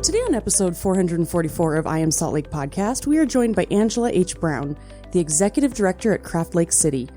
Today on episode 444 of I Am Salt Lake podcast, we are joined by Angela H. Brown, the executive director at Craft Lake City.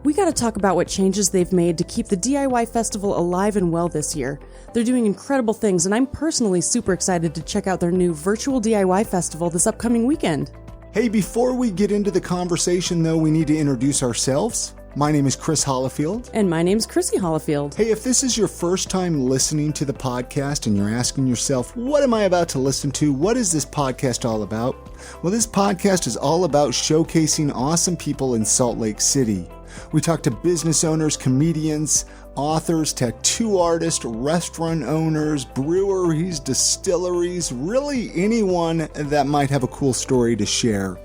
We got to talk about what changes they've made to keep the DIY festival alive and well this year. They're doing incredible things, and I'm personally super excited to check out their new virtual DIY festival this upcoming weekend. Hey, before we get into the conversation, though, we need to introduce ourselves. My name is Chris Hollifield. And my name's Chrissy Hollifield. Hey, if this is your first time listening to the podcast and you're asking yourself, what am I about to listen to? What is this podcast all about? Well, this podcast is all about showcasing awesome people in Salt Lake City. We talk to business owners, comedians, authors, tattoo artists, restaurant owners, breweries, distilleries, really anyone that might have a cool story to share.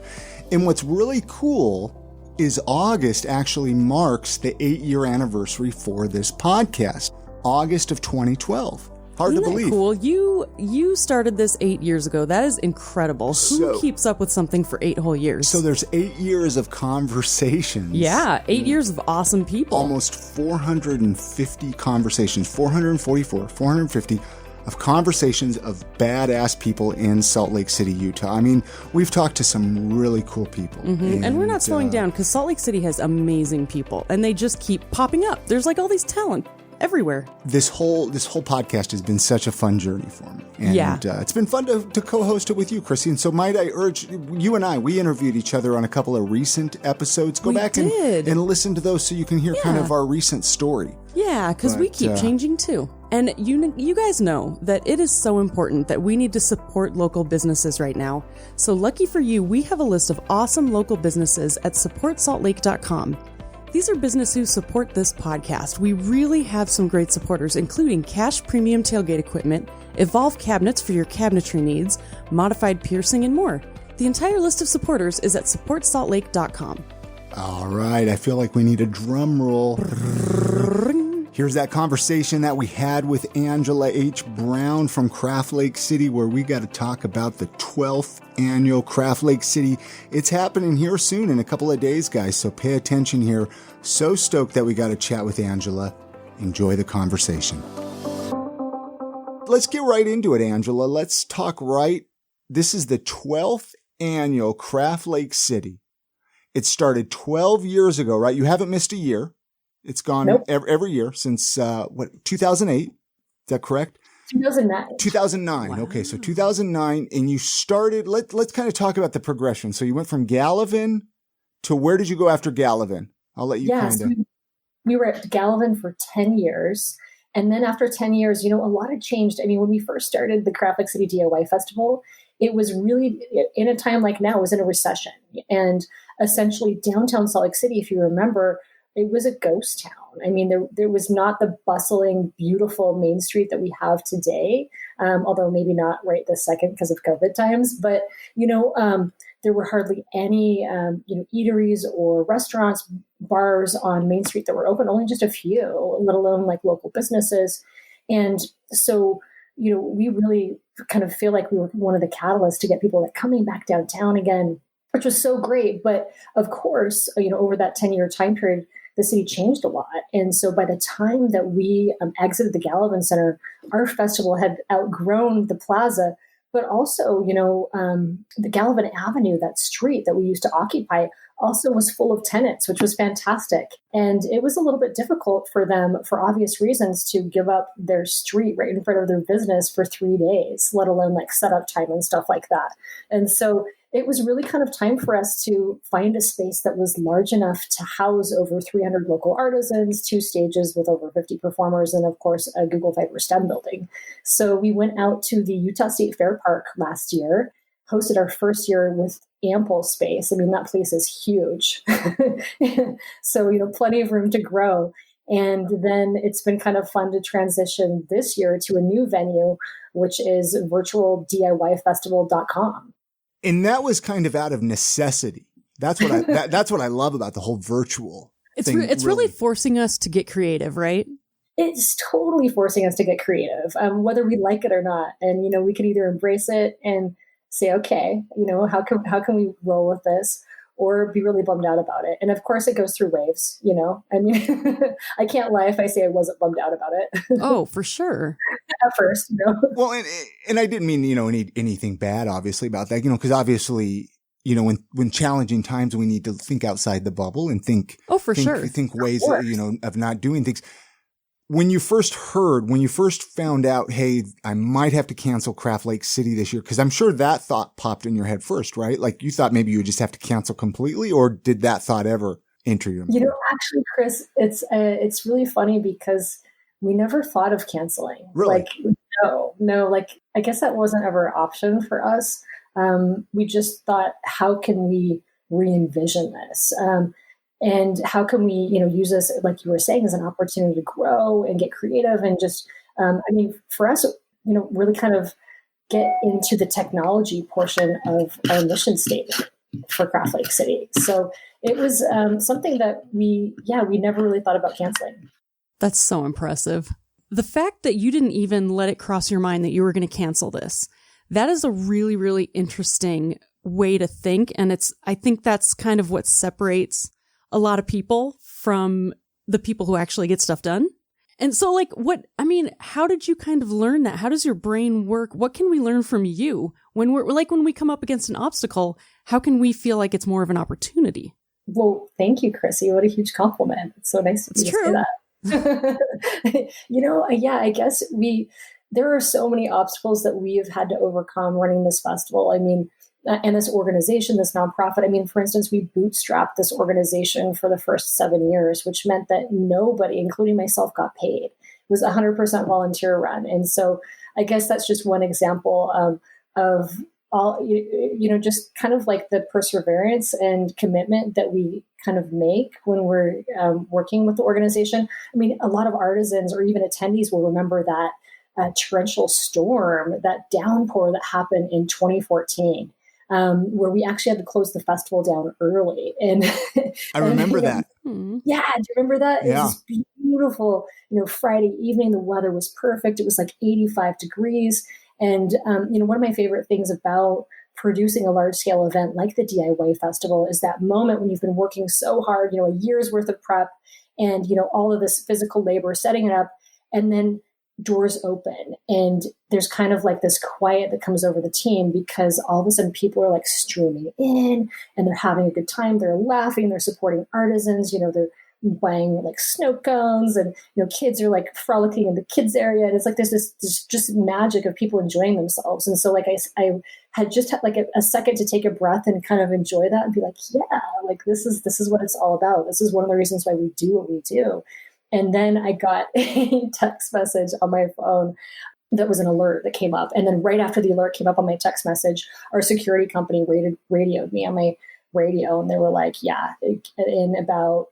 And what's really cool is August actually marks the 8-year anniversary for this podcast, August of 2012. Hard Isn't to believe. That cool? You started this 8 years ago. That is incredible. Who keeps up with something for 8 whole years? So there's 8 years of conversations. Yeah, 8 years of awesome people. Almost 450 conversations, 444, 450 of conversations of badass people in Salt Lake City, Utah. I mean, we've talked to some really cool people. Mm-hmm. And we're not slowing down because Salt Lake City has amazing people and they just keep popping up. There's like all these talent everywhere. This whole podcast has been such a fun journey for me. And it's been fun to co-host it with you, Chrissy. And so might I urge you and I, we interviewed each other on a couple of recent episodes. Go back and listen to those so you can hear kind of our recent story. Yeah, because we keep changing too. And you guys know that it is so important that we need to support local businesses right now. So lucky for you, we have a list of awesome local businesses at supportsaltlake.com. These are businesses who support this podcast. We really have some great supporters, including Cash Premium Tailgate Equipment, Evolve Cabinets for your cabinetry needs, Modified Piercing, and more. The entire list of supporters is at supportsaltlake.com. All right, I feel like we need a drum roll. Here's that conversation that we had with Angela H. Brown from Craft Lake City, where we got to talk about the 12th annual Craft Lake City. It's happening here soon in a couple of days, guys, so pay attention here. So stoked that we got to chat with Angela. Enjoy the conversation. Let's get right into it, Angela. Let's talk right. This is the 12th annual Craft Lake City. It started 12 years ago, right? You haven't missed a year. It's gone every year since, 2008? Is that correct? 2009. 2009. Wow. Okay, so 2009, and you started, let's kind of talk about the progression. So you went from Gallivan to where did you go after Gallivan? I'll let you we were at Gallivan for 10 years. And then after 10 years, a lot had changed. I mean, when we first started the Craft Lake City DIY Festival, it was really, in a time like now, it was in a recession. And essentially downtown Salt Lake City, if you remember, it was a ghost town. I mean, there was not the bustling, beautiful Main Street that we have today, although maybe not right this second because of COVID times. But, there were hardly any, eateries or restaurants, bars on Main Street that were open, only just a few, let alone like local businesses. And so, we really kind of feel like we were one of the catalysts to get people like coming back downtown again, which was so great. But of course, over that 10-year time period, the city changed a lot. And so by the time that we exited the Gallivan Center, our festival had outgrown the plaza, but also, the Gallivan Avenue, that street that we used to occupy, also was full of tenants, which was fantastic. And it was a little bit difficult for them, for obvious reasons, to give up their street right in front of their business for 3 days, let alone like setup time and stuff like that. And so it was really kind of time for us to find a space that was large enough to house over 300 local artisans, 2 stages with over 50 performers, and of course, a Google Fiber STEM building. So we went out to the Utah State Fair Park last year, hosted our first year with ample space. I mean, that place is huge. So, plenty of room to grow. And then it's been kind of fun to transition this year to a new venue, which is virtualdiyfestival.com. And that was kind of out of necessity. That's what that's what I love about the whole virtual thing. It's really forcing us to get creative, right? It's totally forcing us to get creative, whether we like it or not. And, we can either embrace it and say, okay, how can we roll with this? or be really bummed out about it. And of course it goes through waves, I mean, I can't lie if I say I wasn't bummed out about it. Oh, for sure. At first, Well, and I didn't mean, anything bad, obviously, about that, because obviously, when challenging times, we need to think outside the bubble and think ways of not doing things. When you first found out, hey, I might have to cancel Craft Lake City this year, because I'm sure that thought popped in your head first, right? Like you thought maybe you would just have to cancel completely, or did that thought ever enter your mind? Actually, Chris, it's really funny because we never thought of canceling. Really? No, I guess that wasn't ever an option for us. We just thought, how can we re-envision this? And how can we, use this, like you were saying, as an opportunity to grow and get creative and just, for us, really kind of get into the technology portion of our mission statement for Craft Lake City. So it was something that we never really thought about canceling. That's so impressive. The fact that you didn't even let it cross your mind that you were going to cancel this, that is a really, really interesting way to think. And I think that's kind of what separates a lot of people from the people who actually get stuff done. And so how did you kind of learn that? How does your brain work? What can we learn from you when when we come up against an obstacle? How can we feel like it's more of an opportunity? Well, thank you, Chrissy. What a huge compliment. It's so nice of you to say that. I guess there are so many obstacles that we have had to overcome running this festival. I mean, and this organization, this nonprofit. I mean, for instance, we bootstrapped this organization for the first 7 years, which meant that nobody, including myself, got paid. It was 100% volunteer run. And so I guess that's just one example of all, just kind of like the perseverance and commitment that we kind of make when we're working with the organization. I mean, a lot of artisans or even attendees will remember that torrential storm, that downpour that happened in 2014. Where we actually had to close the festival down early. And I remember that. Yeah. Do you remember that? Yeah. It was beautiful, Friday evening, the weather was perfect. It was like 85 degrees. And, one of my favorite things about producing a large scale event like the DIY Festival is that moment when you've been working so hard, a year's worth of prep and, all of this physical labor, setting it up, and then doors open and there's kind of like this quiet that comes over the team because all of a sudden people are like streaming in and they're having a good time. They're laughing, they're supporting artisans, they're buying like snow cones and, kids are like frolicking in the kids area. And it's like, there's this just magic of people enjoying themselves. And so like I had just had like a second to take a breath and kind of enjoy that and be like, yeah, like this is what it's all about. This is one of the reasons why we do what we do. And then I got a text message on my phone that was an alert that came up. And then right after the alert came up on my text message, our security company radioed me on my radio. And they were like, yeah, in about,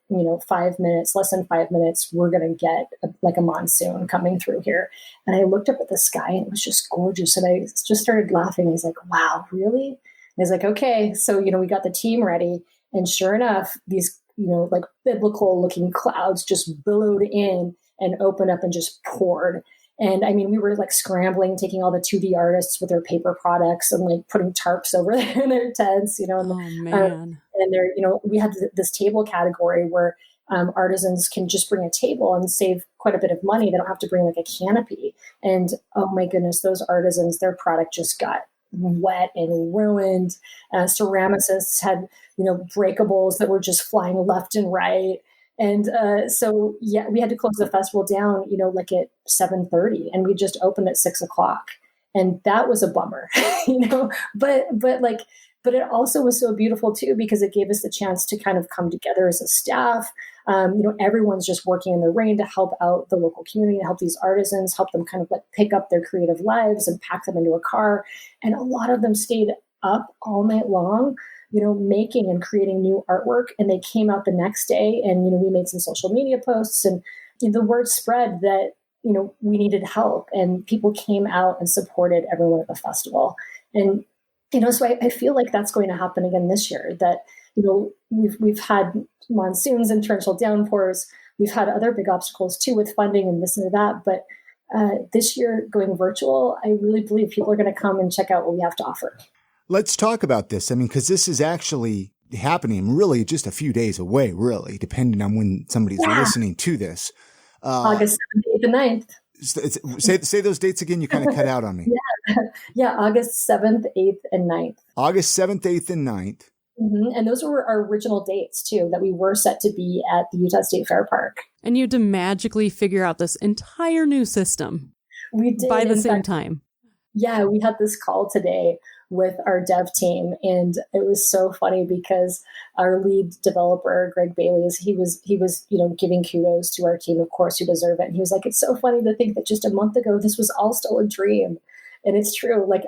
5 minutes, less than 5 minutes, we're going to get a monsoon coming through here. And I looked up at the sky and it was just gorgeous. And I just started laughing. I was like, wow, really? And I was like, okay. So, we got the team ready. And sure enough, these like biblical looking clouds just billowed in and opened up and just poured. And I mean, we were like scrambling, taking all the 2D artists with their paper products and like putting tarps over their tents, and, and there, we had this table category where artisans can just bring a table and save quite a bit of money. They don't have to bring like a canopy. And oh my goodness, those artisans, their product just got wet and ruined. Ceramicists had, breakables that were just flying left and right. And so, yeah, we had to close the festival down, like at 7:30, and we just opened at 6:00. And that was a bummer, but it also was so beautiful too, because it gave us the chance to kind of come together as a staff. Everyone's just working in the rain to help out the local community, to help these artisans, help them kind of like pick up their creative lives and pack them into a car. And a lot of them stayed up all night long, making and creating new artwork. And they came out the next day and, we made some social media posts and the word spread that, we needed help, and people came out and supported everyone at the festival. And, so I feel like that's going to happen again this year, that, we've had monsoons and torrential downpours. We've had other big obstacles too with funding and this and that. But this year going virtual, I really believe people are going to come and check out what we have to offer. Let's talk about this. I mean, because this is actually, happening really just a few days away, really, depending on when somebody's listening to this. August 7th, 8th, and 9th. Say those dates again. You kind of cut out on me. Yeah, August 7th, 8th, and 9th. August 7th, 8th, and 9th. Mm-hmm. And those were our original dates, too, that we were set to be at the Utah State Fair Park. And you had to magically figure out this entire new system. We did. By the same time. Yeah, we had this call today with our dev team, and it was so funny because our lead developer, Greg Bailey, he was giving kudos to our team, of course, who deserve it. And he was like, it's so funny to think that just a month ago, this was all still a dream. And it's true. Like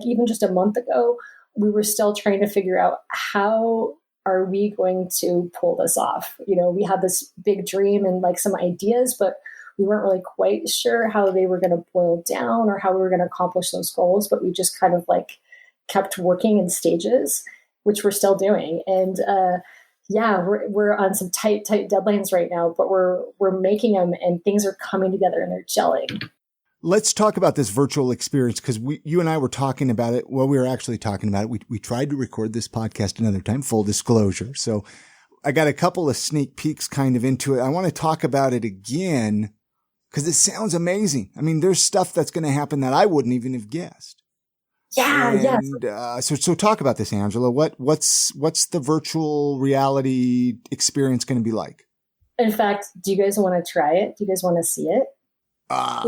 even just a month ago, we were still trying to figure out how are we going to pull this off? We had this big dream and like some ideas, but we weren't really quite sure how they were going to boil down or how we were going to accomplish those goals. But we just kind of like kept working in stages, which we're still doing. And we're on some tight deadlines right now, but we're making them and things are coming together and they're gelling. Let's talk about this virtual experience because you and I were talking about it. Well, we were actually talking about it. We tried to record this podcast another time, full disclosure. So I got a couple of sneak peeks kind of into it. I want to talk about it again because it sounds amazing. I mean, there's stuff that's going to happen that I wouldn't even have guessed. Yeah. So talk about this, Angela. What's the virtual reality experience going to be like? In fact, do you guys want to try it? Do you guys want to see it? Like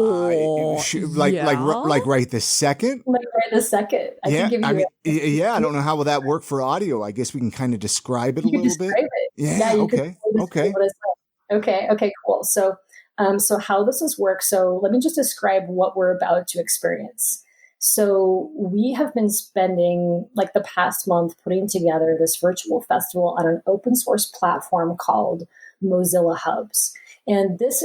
right this second? Like right this second. I can give you I don't know how will that work for audio. I guess we can kind of describe it a little bit. Yeah, okay. Okay, cool. So how this is work. So let me just describe what we're about to experience. So we have been spending like the past month putting together this virtual festival on an open source platform called Mozilla Hubs. And this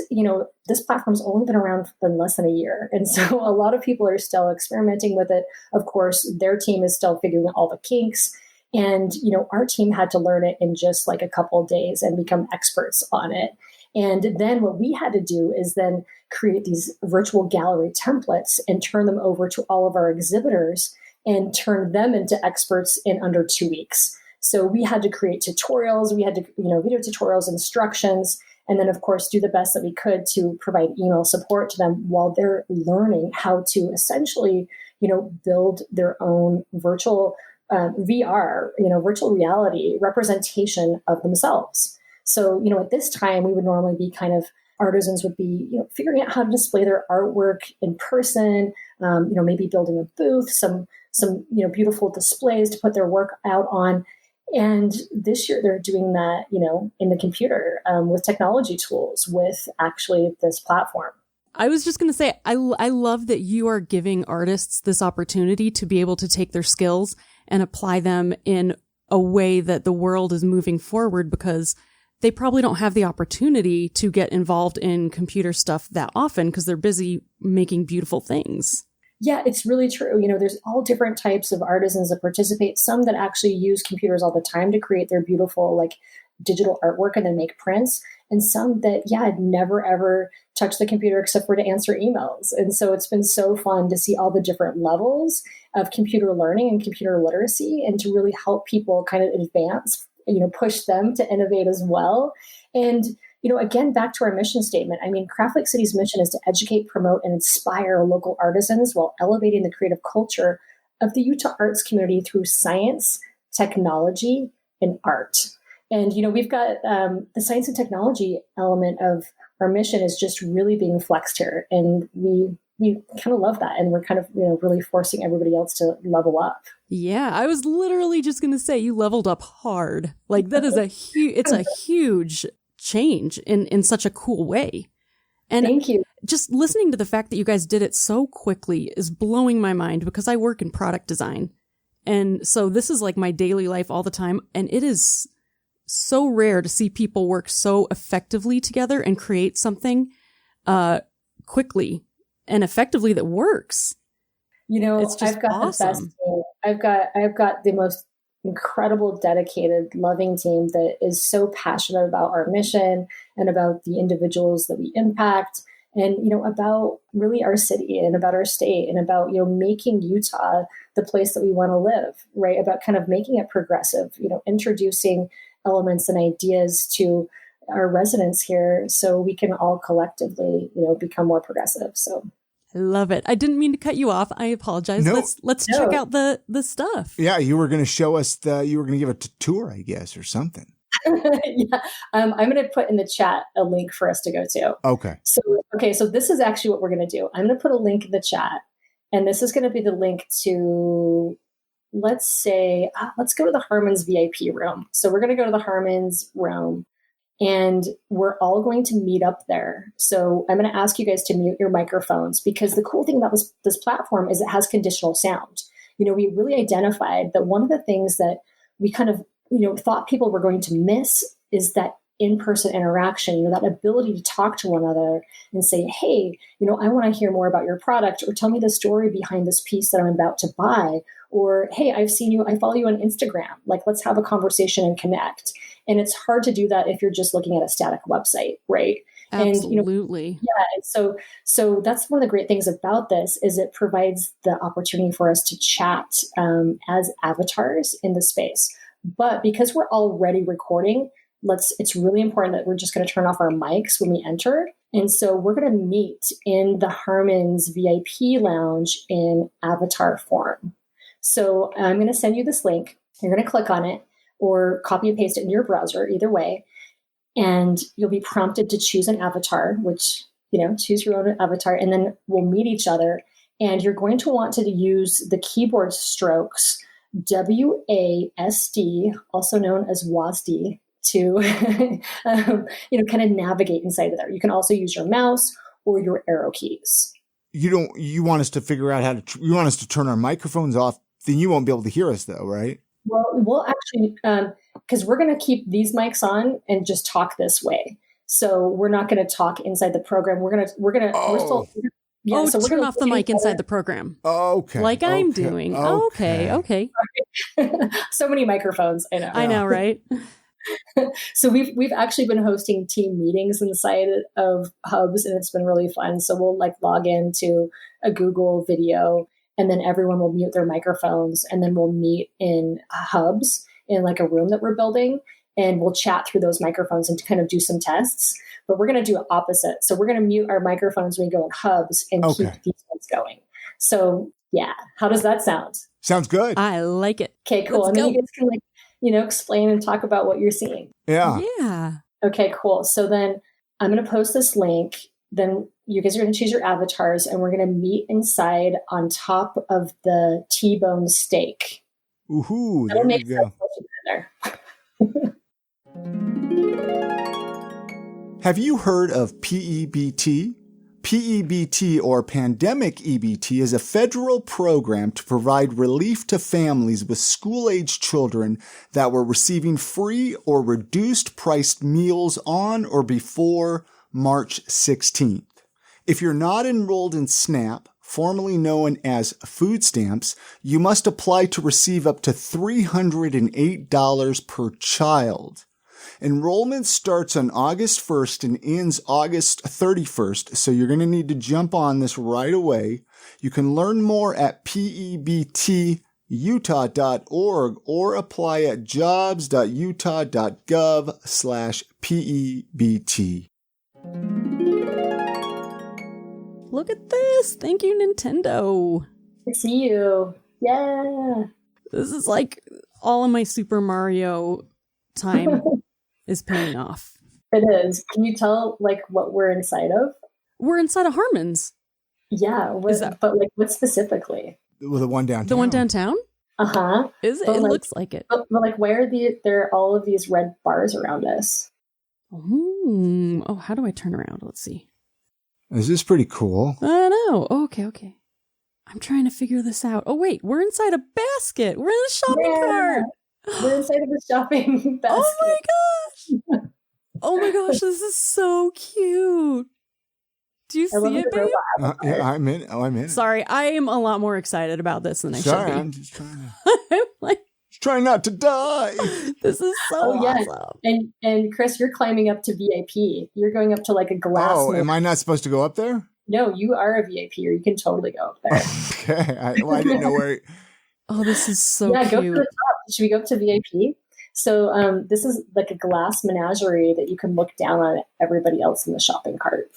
platform's only been around for less than a year. And so a lot of people are still experimenting with it. Of course, their team is still figuring out all the kinks. And, our team had to learn it in just like a couple of days and become experts on it. And then what we had to do is then create these virtual gallery templates and turn them over to all of our exhibitors and turn them into experts in under 2 weeks. So we had to create tutorials. We had to, video tutorials, instructions, and then, of course, do the best that we could to provide email support to them while they're learning how to essentially, build their own virtual VR, virtual reality representation of themselves. So, at this time, we would normally be artisans would be, figuring out how to display their artwork in person, maybe building a booth, some beautiful displays to put their work out on. And this year they're doing that, in the computer with technology tools with actually this platform. I was just going to say, I love that you are giving artists this opportunity to be able to take their skills and apply them in a way that the world is moving forward because they probably don't have the opportunity to get involved in computer stuff that often because they're busy making beautiful things. Yeah, it's really true. There's all different types of artisans that participate, some that actually use computers all the time to create their beautiful, digital artwork and then make prints. And some that, had never, ever touched the computer except for to answer emails. And so it's been so fun to see all the different levels of computer learning and computer literacy and to really help people kind of advance, push them to innovate as well. And again, back to our mission statement. I mean, Craft Lake City's mission is to educate, promote, and inspire local artisans while elevating the creative culture of the Utah arts community through science, technology, and art. And, we've got the science and technology element of our mission is just really being flexed here. And we kind of love that. And we're kind of, really forcing everybody else to level up. Yeah, I was literally just going to say you leveled up hard. Like that is it's a huge change in such a cool way. And thank you. Just listening to the fact that you guys did it so quickly is blowing my mind because I work in product design. And so this is like my daily life all the time. And it is so rare to see people work so effectively together and create something quickly and effectively that works. It's just I've got awesome. The best team. I've got the most incredible, dedicated, loving team that is so passionate about our mission and about the individuals that we impact and, about really our city and about our state and about, making Utah the place that we want to live, right? About kind of making it progressive, introducing elements and ideas to our residents here so we can all collectively, become more progressive. So I love it. I didn't mean to cut you off. I apologize. No. Let's check out the stuff. Yeah, you were going to show us you were going to give a tour, I guess, or something. Yeah. I'm going to put in the chat a link for us to go to. Okay. So this is actually what we're going to do. I'm going to put a link in the chat, and this is going to be the link to, let's go to the Harmons VIP room. So we're going to go to the Harmons room, and we're all going to meet up there. So I'm going to ask you guys to mute your microphones, because the cool thing about this platform is it has conditional sound. We really identified that one of the things that we kind of, thought people were going to miss is that in-person interaction, that ability to talk to one another and say, hey, I want to hear more about your product, or tell me the story behind this piece that I'm about to buy. Or, hey, I've seen you, I follow you on Instagram. Like, let's have a conversation and connect. And it's hard to do that if you're just looking at a static website, right? Absolutely. And, yeah. And so that's one of the great things about this is it provides the opportunity for us to chat as avatars in the space. But because we're already recording, it's really important that we're just going to turn off our mics when we enter. And so we're going to meet in the Harmons VIP lounge in avatar form. So I'm going to send you this link. You're going to click on it or copy and paste it in your browser, either way. And you'll be prompted to choose an avatar, which, choose your own avatar, and then we'll meet each other. And you're going to want to use the keyboard strokes, WASD, also known as WASD, to, kind of navigate inside of there. You can also use your mouse or your arrow keys. You want us to figure out you want us to turn our microphones off, then you won't be able to hear us though, right? Well, we'll actually, because we're going to keep these mics on and just talk this way. So we're not going to talk inside the program. we're still. Yeah, so we're turn off the mic inside the program. Okay. Like I'm doing. Okay. So many microphones. I know, right? So we've actually been hosting team meetings inside of Hubs, and it's been really fun. So we'll log into a Google video, and then everyone will mute their microphones, and then we'll meet in Hubs in a room that we're building, and we'll chat through those microphones and kind of do some tests. But we're going to do it opposite. So we're going to mute our microphones when we go in Hubs and keep these ones going. So yeah, how does that sound? Sounds good. I like it. Okay, cool. And then you guys can explain and talk about what you're seeing. Yeah. Okay, cool. So then I'm going to post this link. Then you guys are going to choose your avatars, and we're going to meet inside on top of the T-bone steak. Ooh, there we go. There. Have you heard of PEBT? PEBT, or Pandemic EBT, is a federal program to provide relief to families with school-aged children that were receiving free or reduced-priced meals on or before March 16th. If you're not enrolled in SNAP, formerly known as food stamps, you must apply to receive up to $308 per child. Enrollment starts on August 1st and ends August 31st, so you're going to need to jump on this right away. You can learn more at pebtutah.org or apply at jobs.utah.gov/PEBT. Look at this. Thank you, Nintendo. I see you. Yeah. This is all of my Super Mario time is paying off. It is. Can you tell what we're inside of? We're inside of Harmons. Yeah. But what specifically? Well, the one downtown. The one downtown? Uh-huh. It looks like it. But why are there are all of these red bars around us? Oh, how do I turn around? Let's see. This is pretty cool. I know. Okay. I'm trying to figure this out. Oh, wait. We're inside a basket. We're in a shopping cart. We're inside of a shopping basket. Oh, my gosh. Oh, my gosh. This is so cute. Do you see it, babe? Yeah, I'm in. Oh, I'm in. Sorry. I am a lot more excited about this than I should be. I'm just trying Try not to die. This is so awesome. And Chris, you're climbing up to VIP. You're going up to like a glass. Oh, am I not supposed to go up there? No, you are a VIP, or you can totally go up there. Okay. I didn't know where. Oh, this is so cute. Go to the top. Should we go up to VIP? So this is like a glass menagerie that you can look down on everybody else in the shopping cart.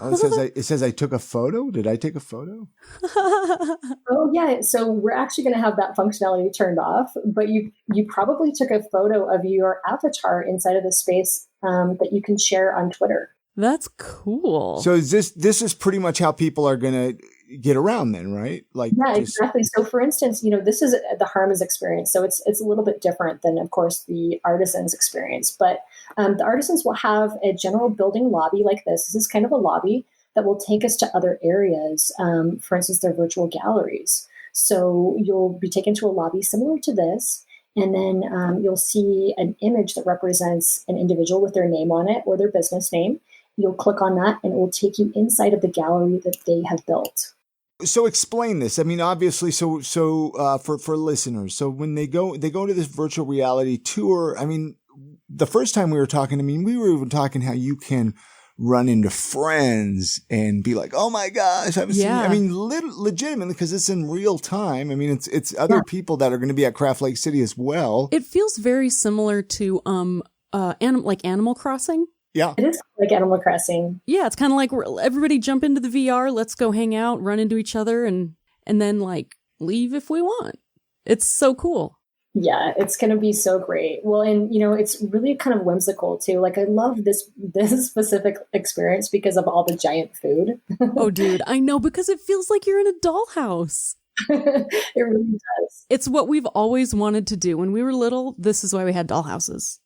Oh, it says I took a photo. Did I take a photo? Oh yeah. So we're actually going to have that functionality turned off, but you probably took a photo of your avatar inside of the space that you can share on Twitter. That's cool. So this is pretty much how people are going to get around then, right? Like, yeah, exactly. So for instance, this is the Harmons experience. So it's a little bit different than, of course, the Artisans experience. But the Artisans will have a general building lobby like this. This is kind of a lobby that will take us to other areas. For instance, their virtual galleries. So you'll be taken to a lobby similar to this. And then you'll see an image that represents an individual with their name on it or their business name. You'll click on that and it will take you inside of the gallery that they have built. So explain this. I mean, obviously, so for listeners, so when they go to this virtual reality tour, I mean, the first time we were talking, I mean, we were even talking how you can run into friends and be like, oh my gosh, I haven't seen you. I mean, legitimately, because it's in real time. I mean, it's other people that are going to be at Craft Lake City as well. It feels very similar to like Animal Crossing. Yeah. It is like Animal Crossing. Yeah, it's kind of like everybody jump into the VR, let's go hang out, run into each other, and then like leave if we want. It's so cool. Yeah, it's going to be so great. Well, and it's really kind of whimsical too. Like I love this specific experience because of all the giant food. Oh, dude, I know, because it feels like you're in a dollhouse. It really does. It's what we've always wanted to do. When we were little, this is why we had dollhouses.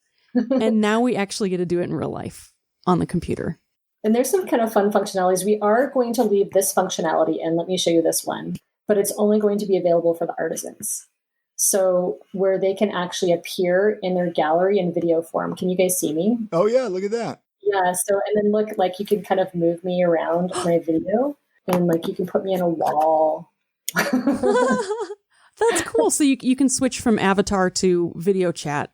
And now we actually get to do it in real life on the computer. And there's some kind of fun functionalities. We are going to leave this functionality in. Let me show you this one. But it's only going to be available for the Artisans. So where they can actually appear in their gallery in video form. Can you guys see me? Oh, yeah. Look at that. Yeah. So, and then look, like you can kind of move me around my video. And like you can put me in a wall. That's cool. So you can switch from avatar to video chat.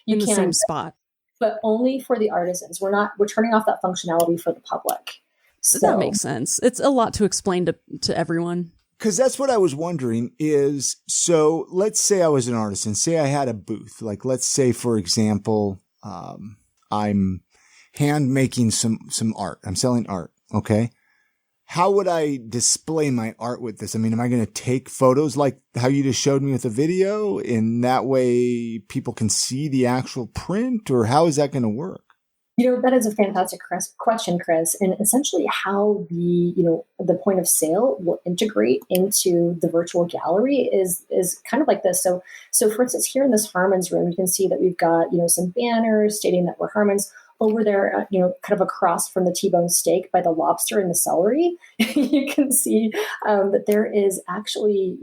In the same spot, but only for the Artisans. We're turning off that functionality for the public. So that makes sense. It's a lot to explain to everyone. Because that's what I was wondering is, so let's say I was an artisan, say I had a booth. Like, let's say, for example, I'm hand making some art. I'm selling art. Okay. How would I display my art with this? I mean, am I going to take photos like how you just showed me with the video, and that way people can see the actual print, or how is that going to work? That is a fantastic question, Chris. And essentially how the point of sale will integrate into the virtual gallery is kind of like this. So for instance, here in this Harmons room, you can see that we've got, some banners stating that we're Harmons. Over there, kind of across from the T-bone steak by the lobster and the celery, you can see that there is actually,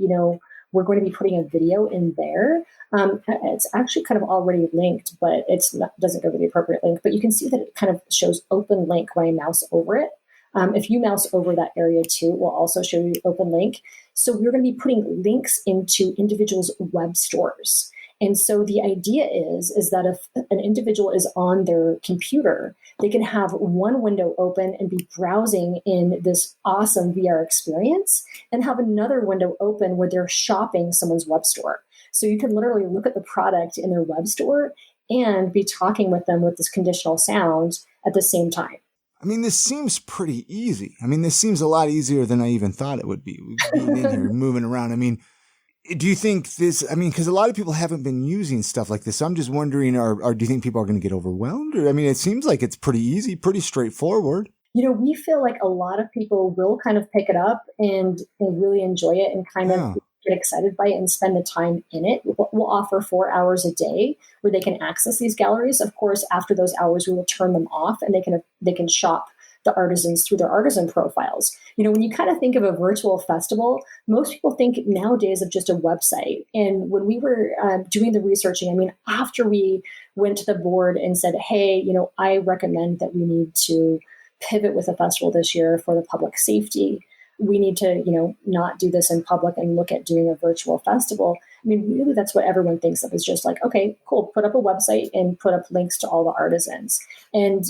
we're going to be putting a video in there. It's actually kind of already linked, but doesn't go to the appropriate link. But you can see that it kind of shows open link when I mouse over it. If you mouse over that area too, it will also show you open link. So we're going to be putting links into individuals' web stores. And so the idea is that if an individual is on their computer, they can have one window open and be browsing in this awesome VR experience, and have another window open where they're shopping someone's web store. So you can literally look at the product in their web store and be talking with them with this conditional sound at the same time. I mean, this seems pretty easy. I mean, this seems a lot easier than I even thought it would be. Being in here, moving around. I mean, do you think because a lot of people haven't been using stuff like this. So I'm just wondering, or do you think people are going to get overwhelmed? Or, I mean, it seems like it's pretty easy, pretty straightforward. We feel like a lot of people will kind of pick it up and really enjoy it and kind of get excited by it and spend the time in it. We'll offer 4 hours a day where they can access these galleries. Of course, after those hours, we will turn them off and they can shop the artisans through their artisan profiles. When you kind of think of a virtual festival, most people think nowadays of just a website. And when we were doing the researching, I mean, after we went to the board and said, hey, I recommend that we need to pivot with a festival this year for the public safety. We need to, not do this in public and look at doing a virtual festival. I mean, really, that's what everyone thinks of, is just like, okay, cool, put up a website and put up links to all the artisans. And,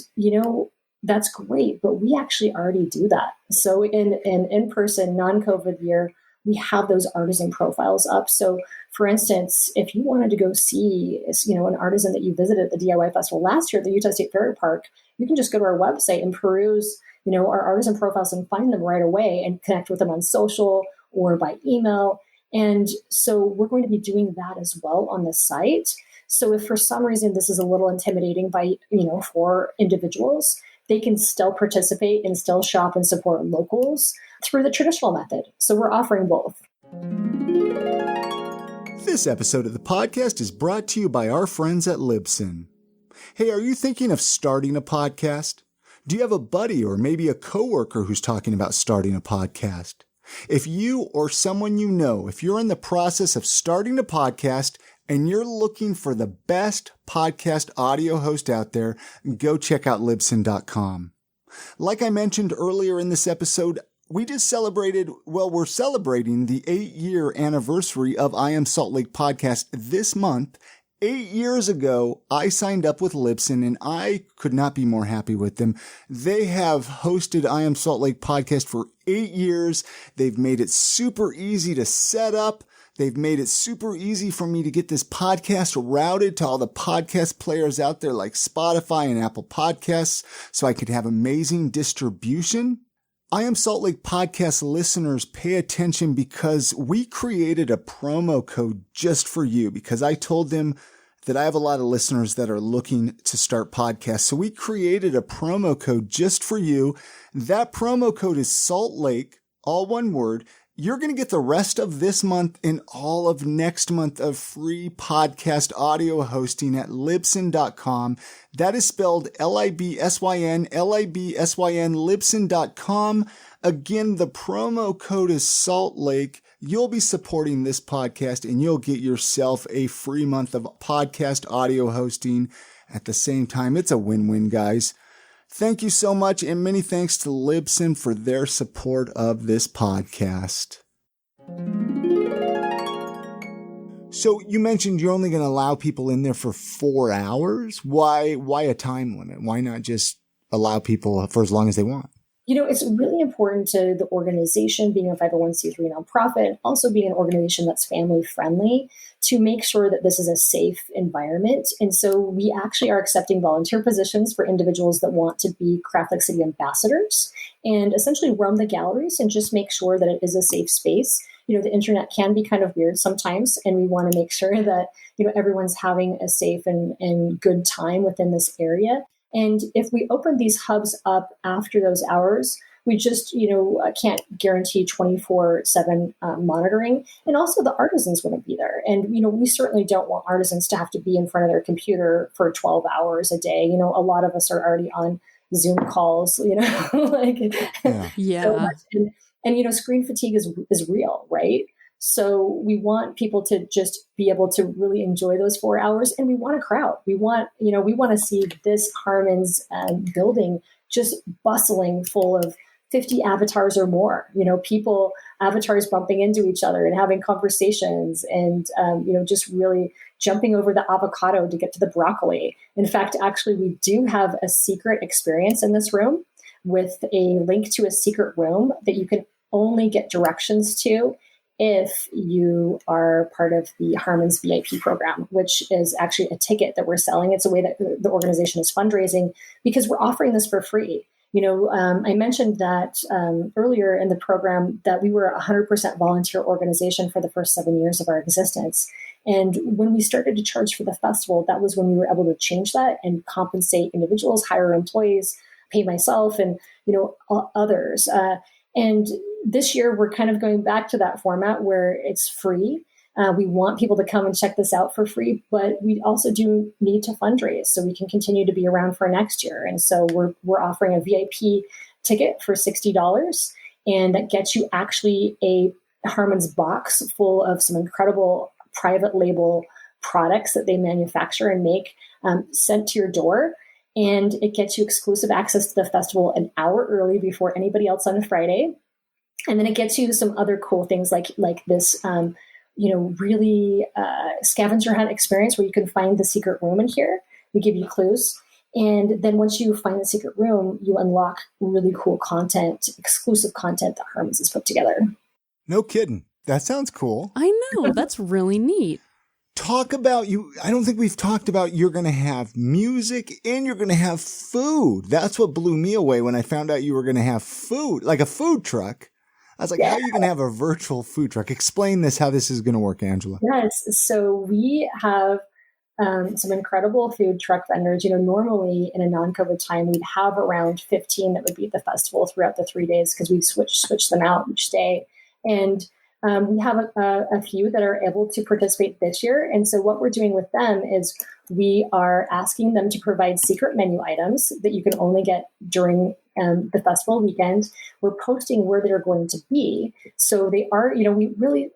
that's great, but we actually already do that. So in an in-person, non-COVID year, we have those artisan profiles up. So for instance, if you wanted to go see, an artisan that you visited at the DIY Festival last year at the Utah State Fair Park, you can just go to our website and peruse, our artisan profiles and find them right away and connect with them on social or by email. And so we're going to be doing that as well on the site. So if for some reason this is a little intimidating for individuals, they can still participate and still shop and support locals through the traditional method. So we're offering both. This episode of the podcast is brought to you by our friends at Libsyn. Hey, are you thinking of starting a podcast? Do you have a buddy or maybe a coworker who's talking about starting a podcast? If you or someone you know, if you're in the process of starting a podcast and you're looking for the best podcast audio host out there, go check out Libsyn.com. Like I mentioned earlier in this episode, we're celebrating the 8-year anniversary of I Am Salt Lake podcast this month. 8 years ago, I signed up with Libsyn and I could not be more happy with them. They have hosted I Am Salt Lake podcast for 8 years. They've made it super easy to set up. They've made it super easy for me to get this podcast routed to all the podcast players out there like Spotify and Apple Podcasts so I could have amazing distribution. I Am Salt Lake podcast listeners, pay attention because we created a promo code just for you because I told them that I have a lot of listeners that are looking to start podcasts. So we created a promo code just for you. That promo code is Salt Lake, all one word. You're going to get the rest of this month and all of next month of free podcast audio hosting at Libsyn.com. That is spelled Libsyn, Libsyn.com. Again, the promo code is Salt Lake. You'll be supporting this podcast and you'll get yourself a free month of podcast audio hosting at the same time. It's a win-win, guys. Thank you so much, and many thanks to Libsyn for their support of this podcast. So you mentioned you're only going to allow people in there for 4 hours. Why a time limit? Why not just allow people for as long as they want? It's really important to the organization, being a 501c3 nonprofit, also being an organization that's family friendly, to make sure that this is a safe environment. And so we actually are accepting volunteer positions for individuals that want to be Craft Lake City ambassadors and essentially roam the galleries and just make sure that it is a safe space. The internet can be kind of weird sometimes, and we want to make sure that, everyone's having a safe and good time within this area. And if we open these hubs up after those hours, we just, can't guarantee 24/7 monitoring. And also the artisans wouldn't be there. And, we certainly don't want artisans to have to be in front of their computer for 12 hours a day. A lot of us are already on Zoom calls, Yeah. So much. And screen fatigue is real, right? So we want people to just be able to really enjoy those 4 hours, and we want a crowd. We want to see this Harmons building just bustling full of 50 avatars or more, avatars bumping into each other and having conversations and, just really jumping over the avocado to get to the broccoli. In fact, actually, we do have a secret experience in this room with a link to a secret room that you can only get directions to if you are part of the Harmons VIP program, which is actually a ticket that we're selling. It's a way that the organization is fundraising because we're offering this for free. I mentioned that earlier in the program that we were a 100% volunteer organization for the first 7 years of our existence. And when we started to charge for the festival, that was when we were able to change that and compensate individuals, hire employees, pay myself and, others. And this year, we're kind of going back to that format where it's free. We want people to come and check this out for free, but we also do need to fundraise so we can continue to be around for next year. And so we're offering a VIP ticket for $60, and that gets you actually a Harmons box full of some incredible private label products that they manufacture and make sent to your door. And it gets you exclusive access to the festival an hour early before anybody else on a Friday. And then it gets you some other cool things like this really scavenger hunt experience where you can find the secret room in here. We give you clues. And then once you find the secret room, you unlock really cool content, exclusive content that Harmons has put together. No kidding. That sounds cool. I know. That's really neat. Talk about you. I don't think we've talked about you're going to have music and you're going to have food. That's what blew me away when I found out you were going to have food, like a food truck. I was like, how are you going to have a virtual food truck? Explain this, how this is going to work, Angela. Yes. So we have some incredible food truck vendors. Normally in a non-COVID time, we'd have around 15 that would be at the festival throughout the 3 days because we switch them out each day. And we have a few that are able to participate this year. And so what we're doing with them is we are asking them to provide secret menu items that you can only get during the festival weekend. We're posting where they're going to be. So they are, we really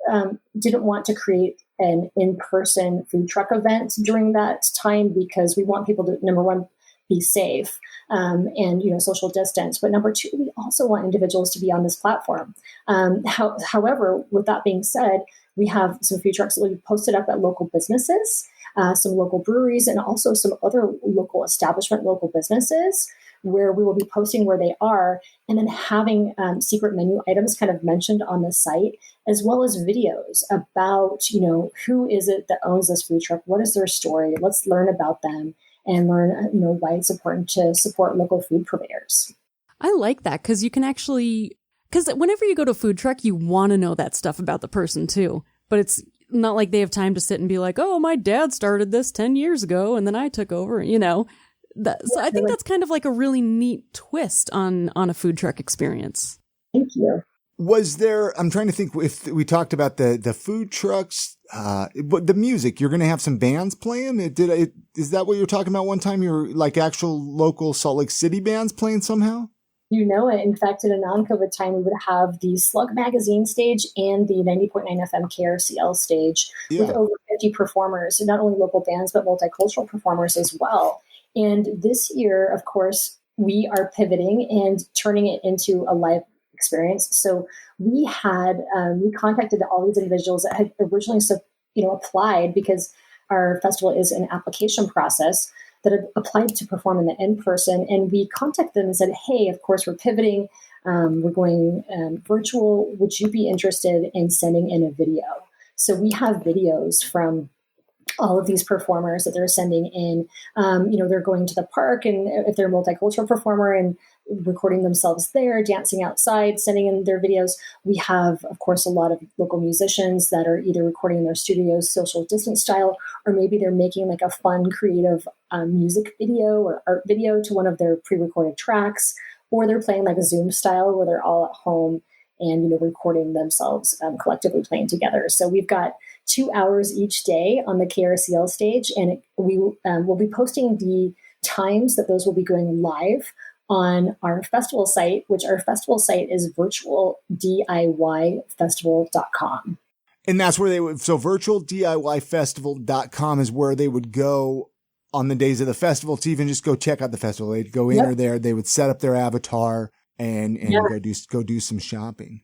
didn't want to create an in-person food truck event during that time because we want people to, number one, be safe and social distance. But number two, we also want individuals to be on this platform. However, with that being said, we have some food trucks that will be posted up at local businesses, some local breweries, and also some other local businesses where we will be posting where they are and then having secret menu items kind of mentioned on the site, as well as videos about, who is it that owns this food truck? What is their story? Let's learn about them and learn, why it's important to support local food purveyors. I like that because you can actually, because whenever you go to a food truck, you want to know that stuff about the person too. But it's not like they have time to sit and be like, oh, my dad started this 10 years ago and then I took over, So I think that's kind of like a really neat twist on a food truck experience. Thank you. Was there, I'm trying to think if we talked about the food trucks, but the music, you're going to have some bands playing? Is that what you were talking about one time? You're like actual local Salt Lake City bands playing somehow? You know it. In fact, in a non-COVID time, we would have the Slug Magazine stage and the 90.9 FM KRCL stage with over 50 performers, not only local bands, but multicultural performers as well. And this year, of course, we are pivoting and turning it into a live experience. So we contacted all these individuals that had originally, applied because our festival is an application process that had applied to perform in the in-person. And we contacted them and said, hey, of course, we're pivoting. We're going virtual. Would you be interested in sending in a video? So we have videos from all of these performers that they're sending in. They're going to the park, and if they're a multicultural performer, and recording themselves there, dancing outside, sending in their videos. We have, of course, a lot of local musicians that are either recording in their studios, social distance style, or maybe they're making like a fun, creative music video or art video to one of their pre-recorded tracks, or they're playing like a Zoom style where they're all at home and, recording themselves collectively playing together. So we've got 2 hours each day on the KRCL stage, and we will be posting the times that those will be going live on our festival site, which our festival site is virtualdiyfestival.com. And that's where they would, so virtualdiyfestival.com is where they would go on the days of the festival to even just go check out the festival. They'd go in or there, they would set up their avatar and go do some shopping.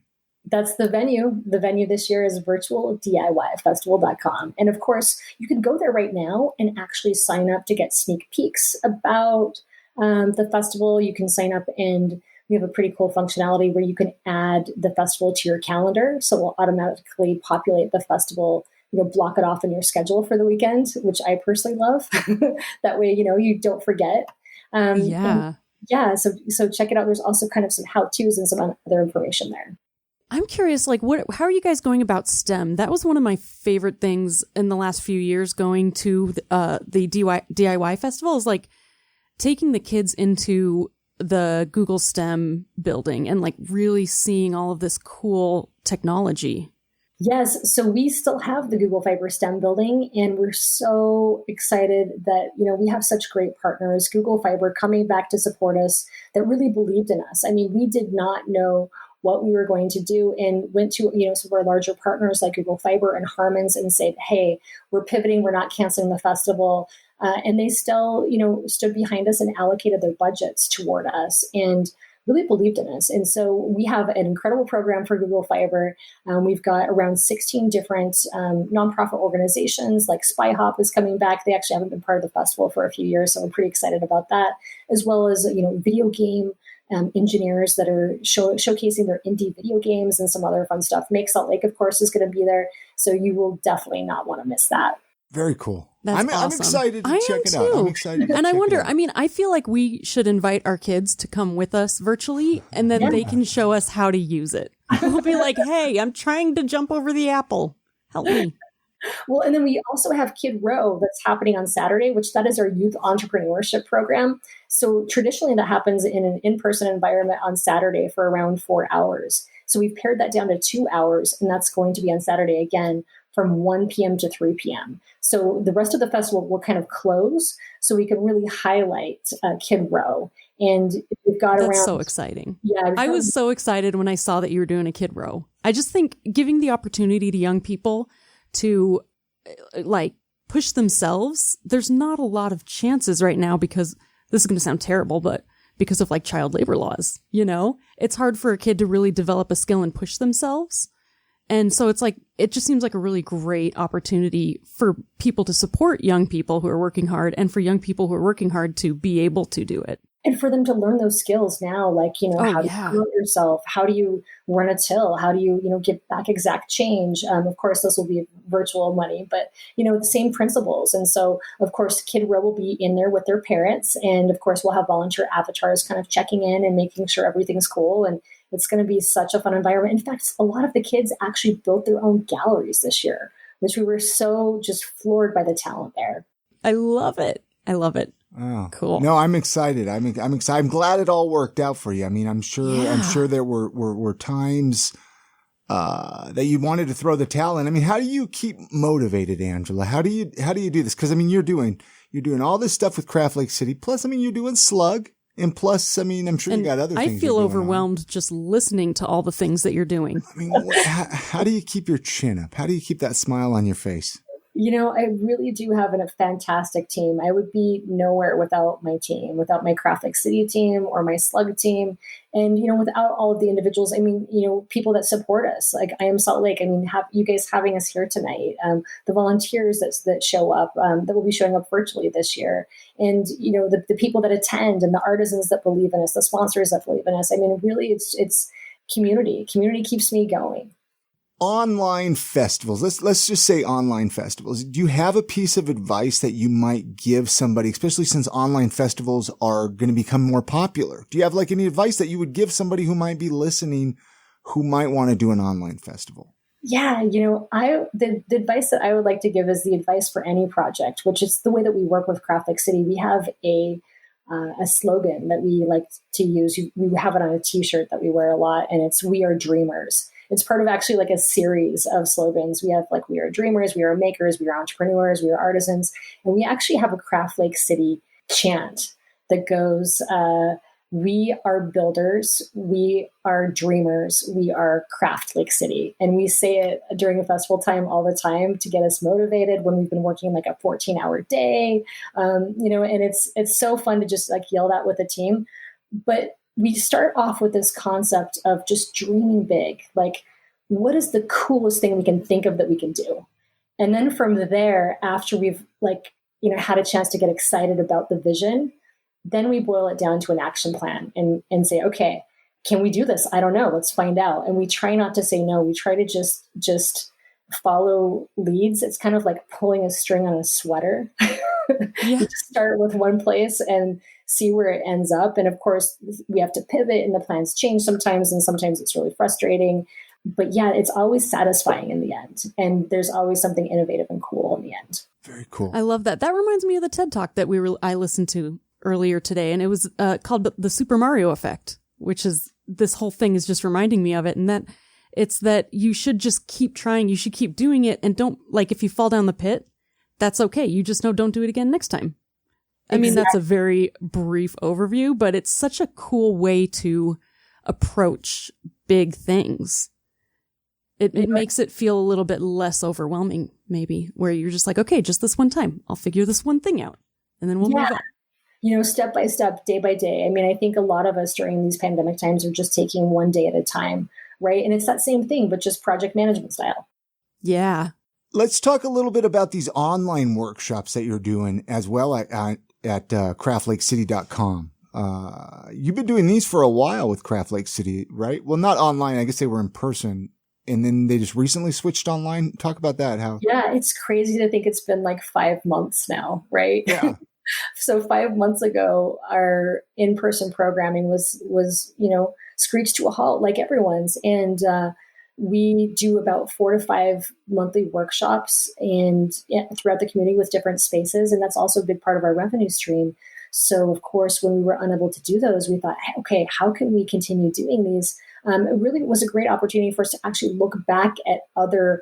That's the venue. The venue this year is virtualdiyfestival.com. And of course, you can go there right now and actually sign up to get sneak peeks about the festival. You can sign up, and we have a pretty cool functionality where you can add the festival to your calendar. So we'll automatically populate the festival, block it off in your schedule for the weekend, which I personally love. That way, you don't forget. So check it out. There's also kind of some how-tos and some other information there. I'm curious, how are you guys going about STEM? That was one of my favorite things in the last few years, going to the DIY festival, is taking the kids into the Google STEM building and really seeing all of this cool technology. Yes. So we still have the Google Fiber STEM building, and we're so excited that, we have such great partners, Google Fiber coming back to support us, that really believed in us. I mean, we did not know what we were going to do, and went to, some of our larger partners like Google Fiber and Harmons and said, hey, we're pivoting. We're not canceling the festival. And they still, stood behind us and allocated their budgets toward us. And really believed in us. And so we have an incredible program for Google Fiber. We've got around 16 different nonprofit organizations, like Spy Hop is coming back. They actually haven't been part of the festival for a few years, so I'm pretty excited about that, as well as, video game engineers that are showcasing their indie video games and some other fun stuff. Make Salt Lake, of course, is going to be there. So you will definitely not want to miss that. Very cool. That's awesome. I'm excited to check it out. I'm excited. And I wonder, I feel like we should invite our kids to come with us virtually, and then they can show us how to use it. We'll be like, hey, I'm trying to jump over the apple. Help me. Well, and then we also have Kid Row that's happening on Saturday, which that is our youth entrepreneurship program. So traditionally that happens in an in-person environment on Saturday for around 4 hours. So we've pared that down to 2 hours, and that's going to be on Saturday again from 1 p.m. to 3 p.m. So the rest of the festival will kind of close so we can really highlight Kid Row. And we've got That's so exciting. Yeah. I was so excited when I saw that you were doing a Kid Row. I just think giving the opportunity to young people to push themselves, there's not a lot of chances right now because this is going to sound terrible, but because of child labor laws, it's hard for a kid to really develop a skill and push themselves. And so it just seems like a really great opportunity for people to support young people who are working hard and for young people who are working hard to be able to do it. And for them to learn those skills now, how do you promote yourself? How do you run a till? How do you, get back exact change? Of course, this will be virtual money, but, the same principles. And so, of course, Kid Row will be in there with their parents. And of course, we'll have volunteer avatars kind of checking in and making sure everything's cool. And it's going to be such a fun environment. In fact, a lot of the kids actually built their own galleries this year, which we were so just floored by the talent there. I love it. Oh, cool. No, I'm excited. I'm excited. I'm glad it all worked out for you. I mean, I'm sure there were times that you wanted to throw the towel in. I mean, how do you keep motivated, Angela? How do you do this? Because you're doing all this stuff with Craft Lake City. Plus, you're doing Slug. And plus, I'm sure you got other things. I feel overwhelmed just listening to all the things that you're doing. How do you keep your chin up? How do you keep that smile on your face? I really do have a fantastic team. I would be nowhere without my team, without my Craft Lake City team or my Slug team. And, without all of the individuals, people that support us, like I Am Salt Lake. Have you guys having us here tonight, the volunteers that show up, that will be showing up virtually this year. And, the people that attend and the artisans that believe in us, the sponsors that believe in us. Really, it's community. Community keeps me going. Online festivals. Let's just say online festivals. Do you have a piece of advice that you might give somebody, especially since online festivals are going to become more popular? Do you have any advice that you would give somebody who might be listening who might want to do an online festival? Yeah, the advice that I would like to give is the advice for any project, which is the way that we work with Craft Lake City. We have a slogan that we like to use. We have it on a t-shirt that we wear a lot, and it's "We Are Dreamers." It's part of actually a series of slogans. We have "We are dreamers," "We are makers," "We are entrepreneurs," "We are artisans." And we actually have a Craft Lake City chant that goes, "We are builders, we are dreamers, we are Craft Lake City." And we say it during the festival time all the time to get us motivated when we've been working a 14-hour day. And it's so fun to just yell that with a team. But we start off with this concept of just dreaming big. What is the coolest thing we can think of that we can do? And then from there, after we've had a chance to get excited about the vision, then we boil it down to an action plan and say, okay, can we do this? I don't know. Let's find out. And we try not to say no. We try to just follow leads. It's kind of like pulling a string on a sweater. You just start with one place and see where it ends up. And of course, we have to pivot and the plans change sometimes, and sometimes it's really frustrating. But yeah, it's always satisfying in the end. And there's always something innovative and cool in the end. Very cool. I love that. That reminds me of the TED Talk that I listened to earlier today, and it was called The Super Mario Effect, which is this whole thing is just reminding me of it. And that it's that you should just keep trying. You should keep doing it. And don't, if you fall down the pit, that's okay. You just know, don't do it again next time. I mean, that's a very brief overview, but it's such a cool way to approach big things. It makes it feel a little bit less overwhelming, maybe, where you're just okay, just this one time. I'll figure this one thing out, and then we'll move on. step by step, day by day. I mean, I think a lot of us during these pandemic times are just taking one day at a time, right? And it's that same thing, but just project management style. Yeah. Let's talk a little bit about these online workshops that you're doing as well at craftlakecity.com. You've been doing these for a while with Craft Lake City, right? Well, not online. I guess they were in person. And then they just recently switched online. Talk about that. How? Yeah, it's crazy to think it's been like 5 months now, right? Yeah. So 5 months ago, our in-person programming was screeched to a halt like everyone's. And we do about 4 to 5 monthly workshops throughout the community with different spaces. And that's also a big part of our revenue stream. So, of course, when we were unable to do those, we thought, okay, how can we continue doing these? It really was a great opportunity for us to actually look back at other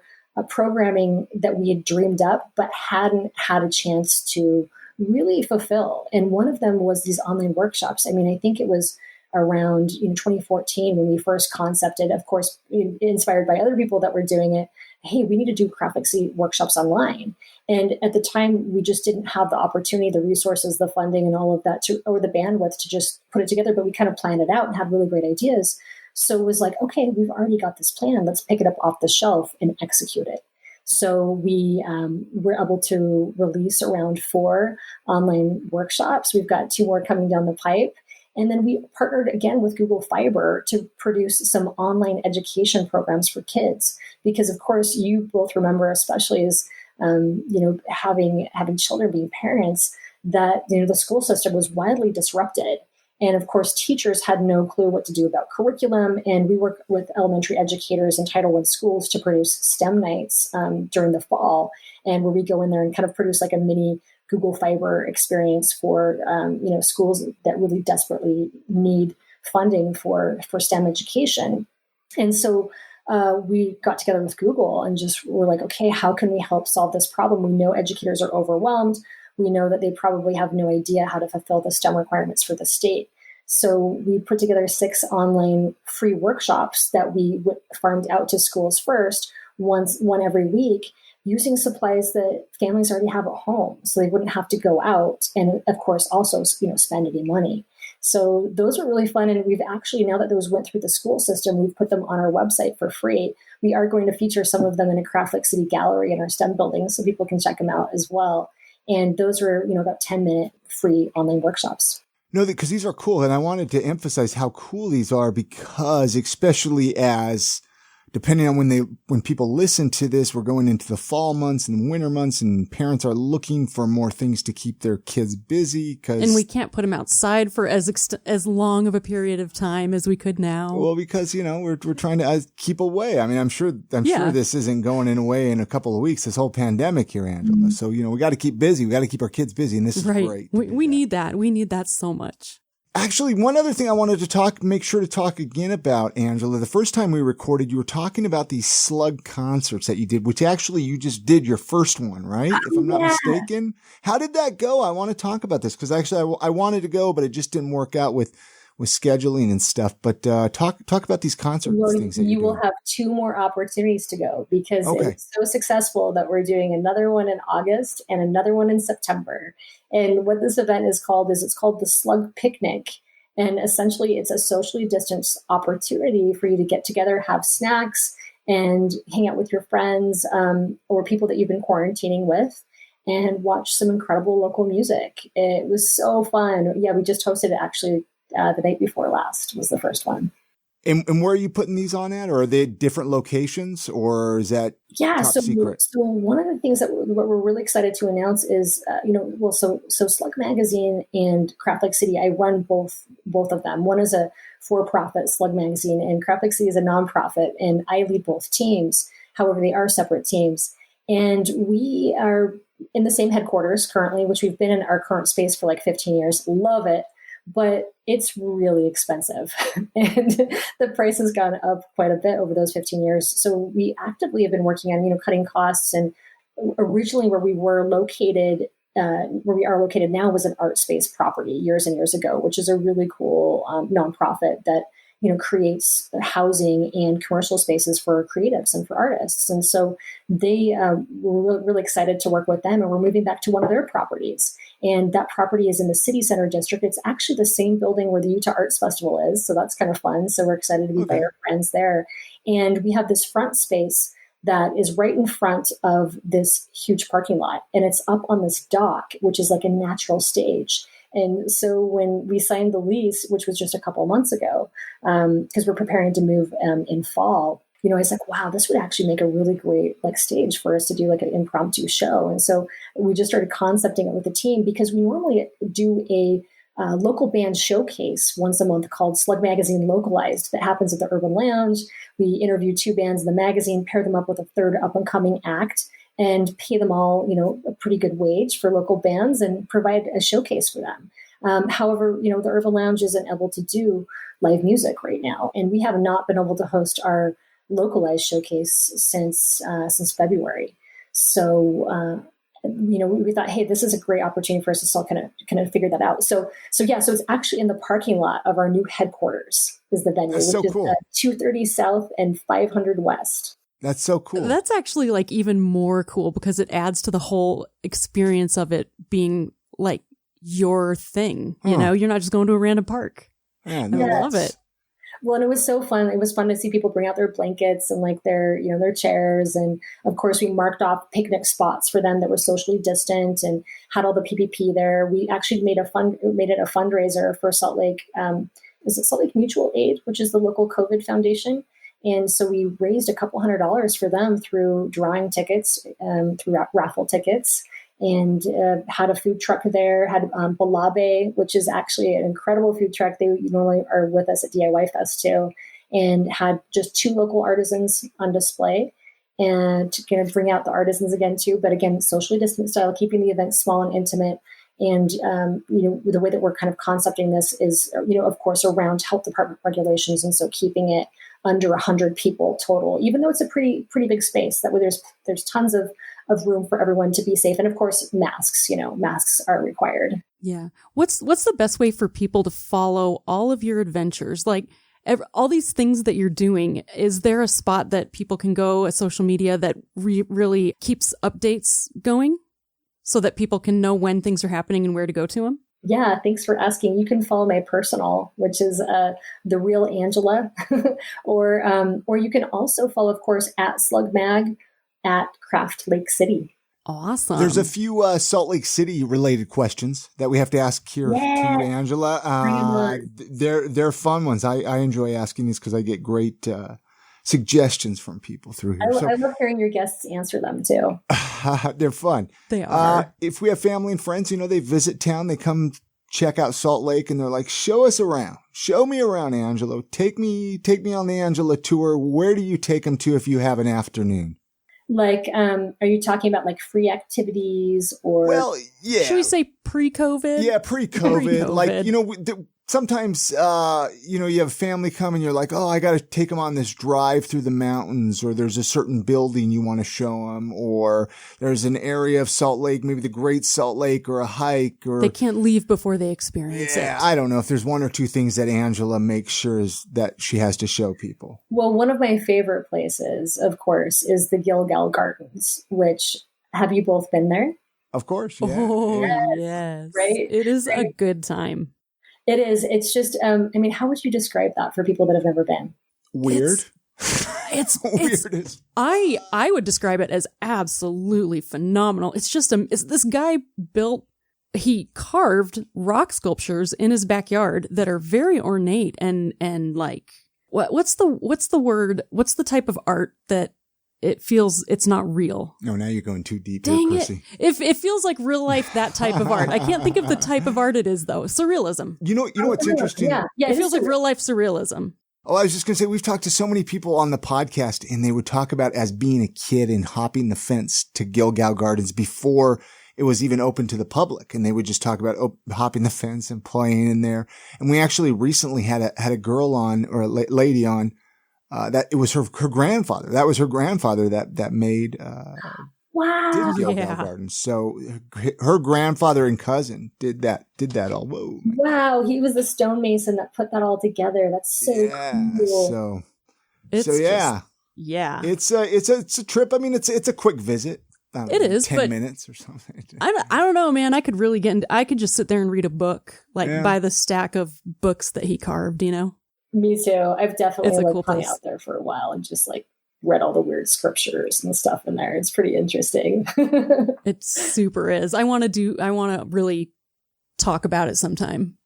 programming that we had dreamed up, but hadn't had a chance to really fulfill. And one of them was these online workshops. I mean, I think it was around 2014 when we first concepted, of course, inspired by other people that were doing it. Hey, we need to do Craft Lake City workshops online. And at the time, we just didn't have the opportunity, the resources, the funding, and all of that, or the bandwidth to just put it together. But we kind of planned it out and had really great ideas. So it was like, okay, we've already got this plan. Let's pick it up off the shelf and execute it. So we were able to release around 4 online workshops. We've got 2 more coming down the pipe. And then we partnered again with Google Fiber to produce some online education programs for kids. Because of course, you both remember, especially as having children, being parents, that the school system was widely disrupted. And of course, teachers had no clue what to do about curriculum. And we work with elementary educators in Title I schools to produce STEM nights during the fall, and where we go in there and kind of produce like a mini Google Fiber experience for schools that really desperately need funding for STEM education. And so we got together with Google and just were like, okay, how can we help solve this problem? We know educators are overwhelmed. We know that they probably have no idea how to fulfill the STEM requirements for the state. So we put together 6 online free workshops that we farmed out to schools first, one every week, using supplies that families already have at home, so they wouldn't have to go out and, of course, also spend any money. So those are really fun, and we've actually, now that those went through the school system, we've put them on our website for free. We are going to feature some of them in a Craft Lake City gallery in our STEM building, so people can check them out as well. And those are, about 10-minute free online workshops. No, because these are cool. And I wanted to emphasize how cool these are because, especially as depending on when people listen to this, we're going into the fall months and winter months, and parents are looking for more things to keep their kids busy. And we can't put them outside for as long of a period of time as we could now. Well, because we're trying to keep away. I mean, I'm sure this isn't going away in a couple of weeks. This whole pandemic here, Angela. Mm-hmm. So we got to keep busy. We got to keep our kids busy, and this is great. We need that. We need that so much. Actually, one other thing I wanted to make sure to talk again about, Angela. The first time we recorded, you were talking about these slug concerts that you did, which actually you just did your first one, right? If I'm not mistaken. How did that go? I want to talk about this because actually I wanted to go, but it just didn't work out with scheduling and stuff. But talk about these concert things. You will have 2 more opportunities to go because it's so successful that we're doing another one in August and another one in September. And what this event is called it's called the Slug Picnic. And essentially it's a socially distanced opportunity for you to get together, have snacks, and hang out with your friends or people that you've been quarantining with, and watch some incredible local music. It was so fun. Yeah, we just hosted it actually the night before last was the first one. And where are you putting these on at? Or are they different locations, or is that top secret? So one of the things that we're really excited to announce is, so Slug Magazine and Craft Lake City, I run both of them. One is a for-profit, Slug Magazine, and Craft Lake City is a nonprofit, and I lead both teams. However, they are separate teams. And we are in the same headquarters currently, which we've been in our current space for like 15 years. Love it. But it's really expensive and the price has gone up quite a bit over those 15 years. So we actively have been working on, cutting costs. And originally where we are located now was an art space property years and years ago, which is a really cool nonprofit that creates housing and commercial spaces for creatives and for artists. And so they were really excited to work with them, and we're moving back to one of their properties. And that property is in the City Center district. It's actually the same building where the Utah Arts Festival is. So that's kind of fun. So we're excited to be by our friends there. And we have this front space that is right in front of this huge parking lot. And it's up on this dock, which is like a natural stage. And so when we signed the lease, which was just a couple of months ago, because we're preparing to move in fall, I was like, wow, this would actually make a really great stage for us to do an impromptu show. And so we just started concepting it with the team, because we normally do a local band showcase once a month called Slug Magazine Localized that happens at the Urban Lounge. We interview 2 bands in the magazine, pair them up with a third up-and-coming act, and pay them all, a pretty good wage for local bands and provide a showcase for them. However, the Urban Lounge isn't able to do live music right now, and we have not been able to host our localized showcase since February. So, we thought, hey, this is a great opportunity for us to still kind of figure that out. So it's actually in the parking lot of our new headquarters is the venue, That's which so cool. is 230 South and 500 West. That's so cool. That's actually even more cool, because it adds to the whole experience of it being your thing. You're not just going to a random park. Yeah, I love it. Well, and it was so fun. It was fun to see people bring out their blankets and their chairs. And of course, we marked off picnic spots for them that were socially distant and had all the PPP there. We actually made it a fundraiser for Salt Lake. Is it Salt Lake Mutual Aid, which is the local COVID foundation? And so we raised a couple $100s for them through drawing tickets, through raffle tickets, and had a food truck there, had Balabe, which is actually an incredible food truck. They normally are with us at DIY Fest too, and had just 2 local artisans on display, and to kind of bring out the artisans again too, but again, socially distant style, keeping the event small and intimate. And, the way that we're kind of concepting this is, of course, around health department regulations. And so keeping it under 100 people total, even though it's a pretty big space, that way there's tons of room for everyone to be safe. And of course, masks are required. Yeah. What's the best way for people to follow all of your adventures? All these things that you're doing, is there a spot that people can go, a social media that really keeps updates going so that people can know when things are happening and where to go to them? Yeah, thanks for asking. You can follow my personal, which is The Real Angela, or you can also follow, of course, at Slug Mag at Craft Lake City. Awesome. There's a few Salt Lake City related questions that we have to ask here to you, Angela. They're fun ones. I enjoy asking these because I get great suggestions from people through here. I love hearing your guests answer them too. They're fun. They are. If we have family and friends, they visit town, they come check out Salt Lake, and they're like, show us around. Show me around, Angelo. Take me on the Angela tour. Where do you take them to if you have an afternoon? Are you talking about free activities or? Well, yeah. Should we say pre-COVID? Yeah, pre-COVID. Sometimes, you have family come and you're like, oh, I got to take them on this drive through the mountains, or there's a certain building you want to show them, or there's an area of Salt Lake, maybe the Great Salt Lake, or a hike, or they can't leave before they experience it. Yeah, I don't know if there's 1 or 2 things that Angela makes sure that she has to show people. Well, one of my favorite places, of course, is the Gilgal Gardens, which, have you both been there? Of course. Yeah. Oh, yes. Right? It is a good time. It is. It's just, how would you describe that for people that have never been? Weird. It's weird. I would describe it as absolutely phenomenal. It's just this guy he carved rock sculptures in his backyard that are very ornate and what's the word? What's the type of art that it feels it's not real? No, now you're going too deep. Dang here, it. If it feels like real life, that type of art. I can't think of the type of art it is, though. Surrealism. You know what's interesting? Yeah, it feels like real life surrealism. Oh, I was just going to say, we've talked to so many people on the podcast, and they would talk about as being a kid and hopping the fence to Gilgal Gardens before it was even open to the public. And they would just talk about hopping the fence and playing in there. And we actually recently had a girl on, or a lady on, that it was her grandfather. That was her grandfather that made Wow. Did Yale Gardens. So her grandfather and cousin did that all. Whoa. Wow. He was the stonemason that put that all together. That's so cool. It's a trip. I mean, it's a quick visit. It is 10 minutes or something. I don't know, man. I could really I could just sit there and read a book, by the stack of books that he carved, you know? Me too. I've definitely cool hung place out there for a while and just read all the weird scriptures and stuff in there. It's pretty interesting. It super is. I want to really talk about it sometime.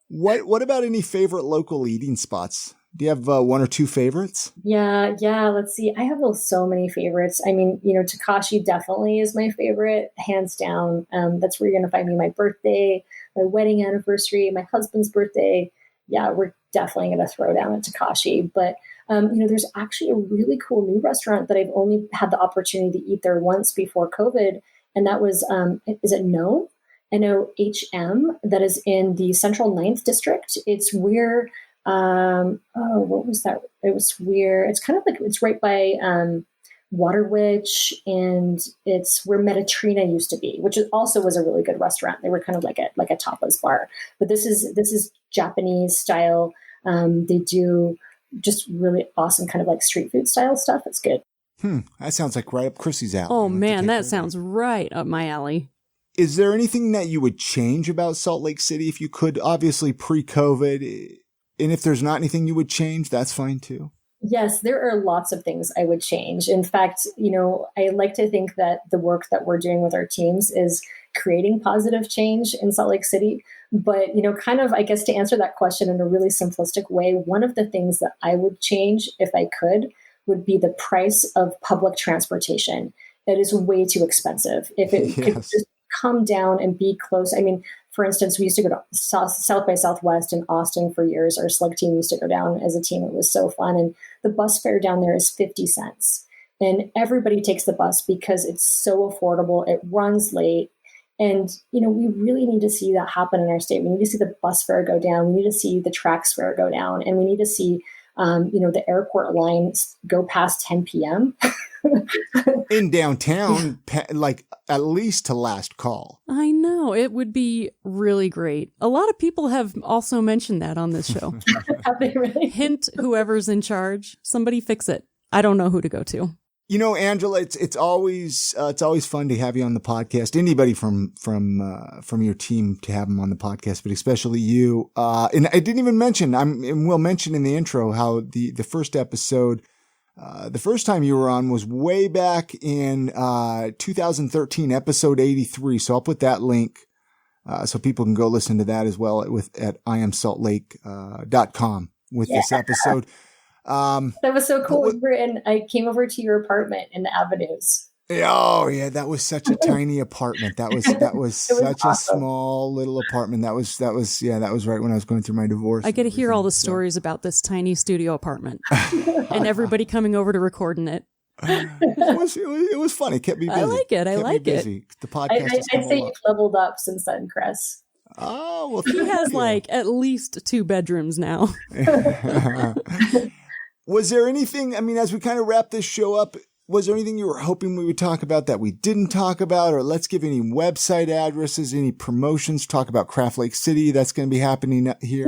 What about any favorite local eating spots? Do you have one or two favorites? Yeah. Let's see. I have so many favorites. I mean, Takashi definitely is my favorite, hands down. That's where you're going to find me my birthday, my wedding anniversary, my husband's birthday. Yeah, we're definitely going to throw down at Takashi. But, there's actually a really cool new restaurant that I've only had the opportunity to eat there once before COVID. And that was, is it No? NOHM, that is in the Central 9th District. It's where... what was that? It was weird. It's kind of it's right by Water Witch, and it's where Mediterrina used to be, which also was a really good restaurant. They were kind of like a tapas bar, but this is Japanese style. They do just really awesome kind of street food style stuff. It's good. That sounds like right up Chrissy's alley. Oh man, that sounds right up my alley. Is there anything that you would change about Salt Lake City if you could? Obviously pre-COVID. And if there's not anything you would change, that's fine too. Yes, there are lots of things I would change. In fact, I like to think that the work that we're doing with our teams is creating positive change in Salt Lake City. But, kind of, I guess, to answer that question in a really simplistic way, one of the things that I would change if I could would be the price of public transportation. It is way too expensive. If it could just come down and be close. I mean, for instance, we used to go to South by Southwest in Austin for years. Our slug team used to go down as a team. It was so fun. And the bus fare down there is 50 cents. And everybody takes the bus because it's so affordable. It runs late. And, we really need to see that happen in our state. We need to see the bus fare go down. We need to see the Trax fare go down. And we need to see, the airport lines go past 10 p.m. in downtown, at least to last call. I know. It would be really great. A lot of people have also mentioned that on this show. Have they really? Hint, whoever's in charge, somebody fix it. I don't know who to go to. Angela, it's always fun to have you on the podcast. Anybody from your team to have them on the podcast, but especially you. And I didn't even mention. We'll mention in the intro how the first episode, the first time you were on was way back in 2013, episode 83. So I'll put that link so people can go listen to that as well at iamsaltlake.com with this episode. That was so cool. I came over to your apartment in the Avenues. Oh yeah, that was such a tiny apartment. That was such awesome. A small little apartment. That was right when I was going through my divorce. I get to hear all the stories about this tiny studio apartment and everybody coming over to record in it. It was fun. It kept me busy. I like it. The podcast. I'd say you've leveled up since then, Chris. Oh well, he has at least 2 bedrooms now. Was there anything, as we kind of wrap this show up, was there anything you were hoping we would talk about that we didn't talk about? Or let's give any website addresses, any promotions, talk about Craft Lake City that's going to be happening here.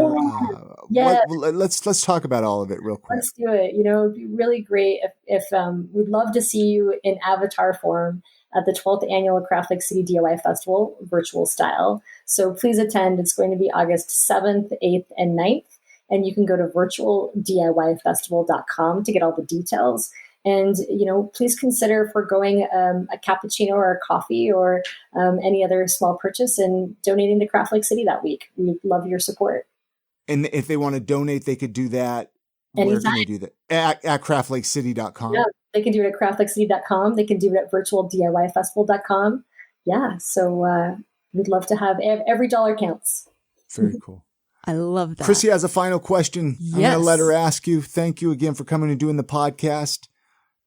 Let's talk about all of it real quick. Let's do it. It'd be really great if we'd love to see you in avatar form at the 12th annual Craft Lake City DIY Festival, virtual style. So please attend. It's going to be August 7th, 8th, and 9th. And you can go to virtualdiyfestival.com to get all the details. And, please consider foregoing a cappuccino or a coffee or any other small purchase and donating to Craft Lake City that week. We'd love your support. And if they want to donate, they could do that. Anytime. Where can they do that? At craftlakecity.com. Yeah, they can do it at craftlakecity.com. They can do it at virtualdiyfestival.com. Yeah, so we'd love to have every dollar counts. Very cool. I love that. Chrissy has a final question. Yes. I'm going to let her ask you. Thank you again for coming and doing the podcast.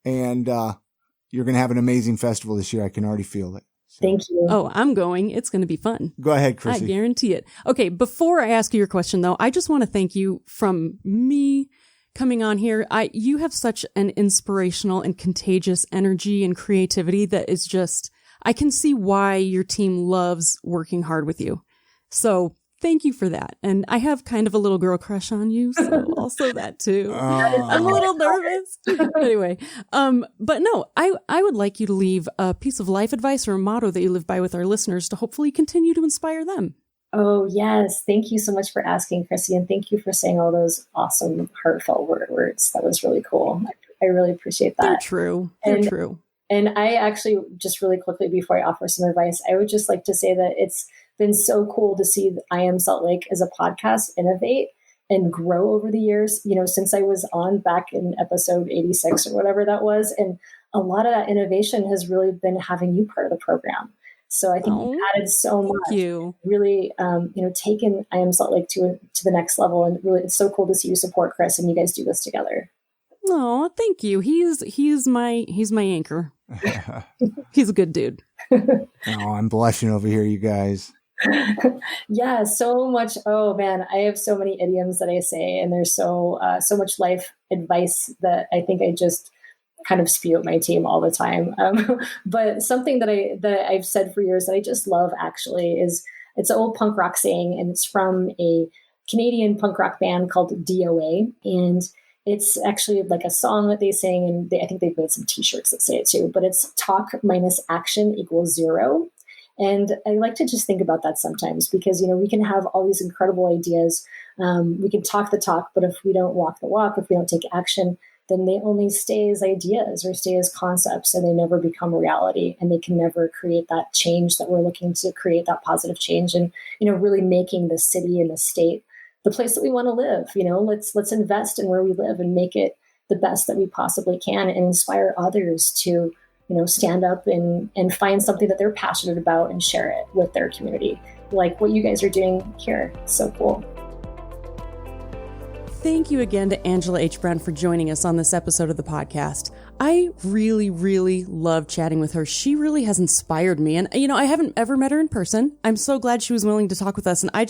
And you're going to have an amazing festival this year. I can already feel it. So. Thank you. Oh, I'm going. It's going to be fun. Go ahead, Chrissy. I guarantee it. Okay, before I ask you your question, though, I just want to thank you from me, coming on here. You have such an inspirational and contagious energy and creativity that is just, I can see why your team loves working hard with you. So thank you for that. And I have kind of a little girl crush on you, so also that too. I'm a little nervous. Anyway, but no, I would like you to leave a piece of life advice or a motto that you live by with our listeners to hopefully continue to inspire them. Oh, yes. Thank you so much for asking, Chrissy. And thank you for saying all those awesome, heartfelt words. That was really cool. I really appreciate that. They're true. They're true. And I actually, just really quickly before I offer some advice, I would just like to say that it's been so cool to see I Am Salt Lake as a podcast innovate and grow over the years, since I was on back in episode 86 or whatever that was. And a lot of that innovation has really been having you part of the program. So I think you've added so much. You. Really, taken I Am Salt Lake to the next level. And really, it's so cool to see you support Chris and you guys do this together. Oh, thank you. He's my anchor. He's a good dude. I'm blushing over here, you guys. Yeah, so much. Oh man, I have so many idioms that I say, and there's so much life advice that I think I just kind of spew at my team all the time. But something that I've said for years that I just love actually is it's an old punk rock saying, and it's from a Canadian punk rock band called DOA, and it's actually like a song that they sing, and I think they've made some T-shirts that say it too. But it's talk minus action equals zero. And I like to just think about that sometimes because, we can have all these incredible ideas. We can talk the talk, but if we don't walk the walk, if we don't take action, then they only stay as ideas or stay as concepts and they never become reality. And they can never create that change that we're looking to create, that positive change and, really making the city and the state the place that we want to live. Let's invest in where we live and make it the best that we possibly can and inspire others to stand up and find something that they're passionate about and share it with their community, like what you guys are doing here. It's so cool. Thank you again to Angela H. Brown for joining us on this episode of the podcast. I really, really love chatting with her. She really has inspired me. And, I haven't ever met her in person. I'm so glad she was willing to talk with us. And I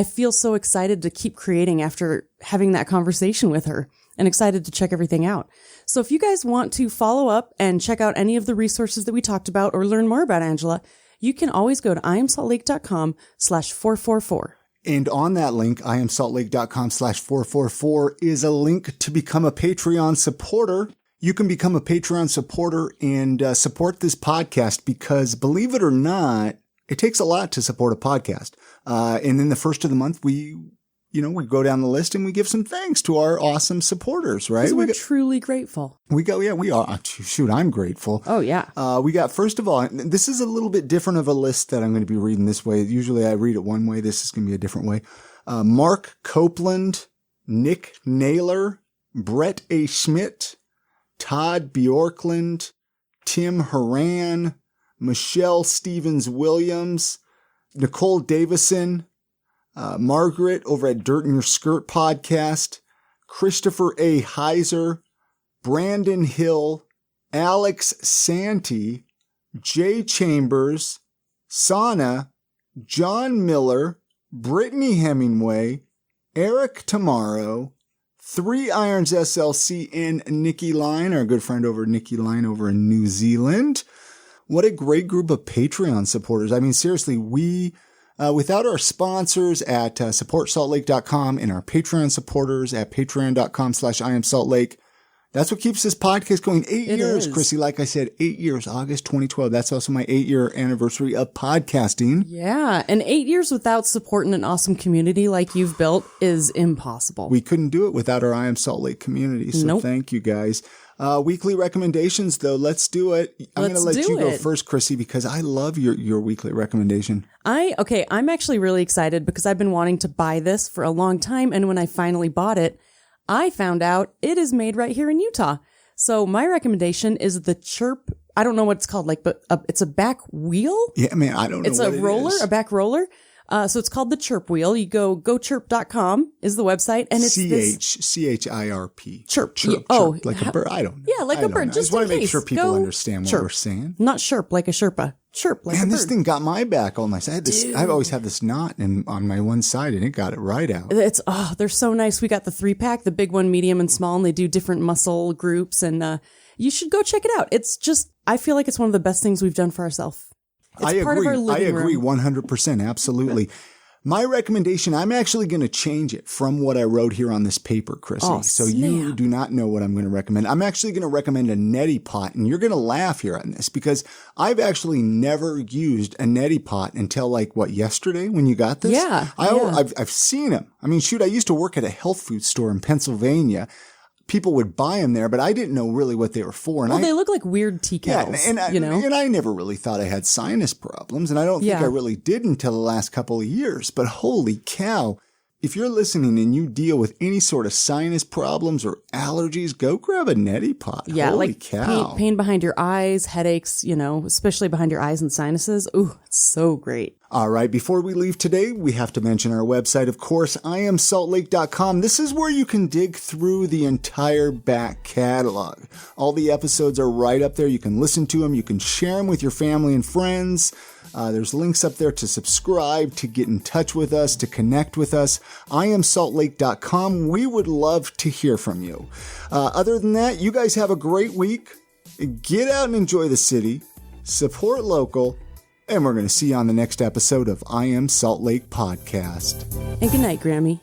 feel so excited to keep creating after having that conversation with her and excited to check everything out. So if you guys want to follow up and check out any of the resources that we talked about or learn more about Angela, you can always go to iamsaltlake.com/444. And on that link, iamsaltlake.com/444 is a link to become a Patreon supporter. You can become a Patreon supporter and support this podcast because, believe it or not, it takes a lot to support a podcast. And then the first of the month, we go down the list and we give some thanks to our awesome supporters, right? We're truly grateful. We are. Shoot, I'm grateful. Oh, yeah. We got, first of all, this is a little bit different of a list that I'm going to be reading this way. Usually I read it one way. This is going to be a different way. Mark Copeland, Nick Naylor, Brett A. Schmidt, Todd Bjorkland, Tim Horan, Michelle Stevens-Williams, Nicole Davison, Margaret over at Dirt in Your Skirt podcast, Christopher A. Heiser, Brandon Hill, Alex Santee, Jay Chambers, Sana, John Miller, Brittany Hemingway, Eric Tamaro, Three Irons SLC, and Nikki Line, our good friend Nikki Line over in New Zealand. What a great group of Patreon supporters. I mean, seriously, we... without our sponsors at supportsaltlake.com and our Patreon supporters at patreon.com/iamsaltlake, that's what keeps this podcast going. 8 years, Chrissy, like I said, 8 years, August 2012. That's also my 8-year anniversary of podcasting. Yeah. And 8 years without supporting an awesome community like you've built is impossible. We couldn't do it without our I Am Salt Lake community. So Thank you guys. Weekly recommendations, though. Let's do it. I'm going to let you go first, Chrissy, because I love your weekly recommendation. I'm actually really excited because I've been wanting to buy this for a long time. And when I finally bought it, I found out it is made right here in Utah. So my recommendation is the Chirp. I don't know what it's called, but it's a back wheel. Yeah, man, I don't know. It's a roller, a back roller. So it's called the Chirp Wheel. You gochirp.com is the website. And it's CHIRP. Chirp. Chirp. Oh, like a bird. I don't know. Yeah, like a bird. I just want to make sure people understand what chirp. we're saying. Not chirp like a Sherpa. Chirp like a bird. Man, this thing got my back all nice. I've always had this knot on my one side, and it got it right out. They're so nice. We got the 3-pack, the big one, medium, and small, and they do different muscle groups. And you should go check it out. It's just, I feel like it's one of the best things we've done for ourselves. I agree 100%. Absolutely. My recommendation, I'm actually going to change it from what I wrote here on this paper, Chrissy. Oh, so snap. You do not know what I'm going to recommend. I'm actually going to recommend a neti pot, and you're going to laugh here on this because I've actually never used a neti pot until yesterday when you got this? Yeah. I've seen them. I mean, shoot, I used to work at a health food store in Pennsylvania. People would buy them there, but I didn't know really what they were for. And they look like weird tea kettles, and I never really thought I had sinus problems, and I don't think I really did until the last couple of years. But holy cow, if you're listening and you deal with any sort of sinus problems or allergies, go grab a neti pot. Yeah, holy cow. Pain behind your eyes, headaches, especially behind your eyes and sinuses. Ooh, it's so great. All right, before we leave today, we have to mention our website, of course, IamSaltLake.com. This is where you can dig through the entire back catalog. All the episodes are right up there. You can listen to them. You can share them with your family and friends. There's links up there to subscribe, to get in touch with us, to connect with us. IamSaltLake.com. We would love to hear from you. Other than that, you guys have a great week. Get out and enjoy the city. Support local. And we're going to see you on the next episode of I Am Salt Lake Podcast. And good night, Grammy.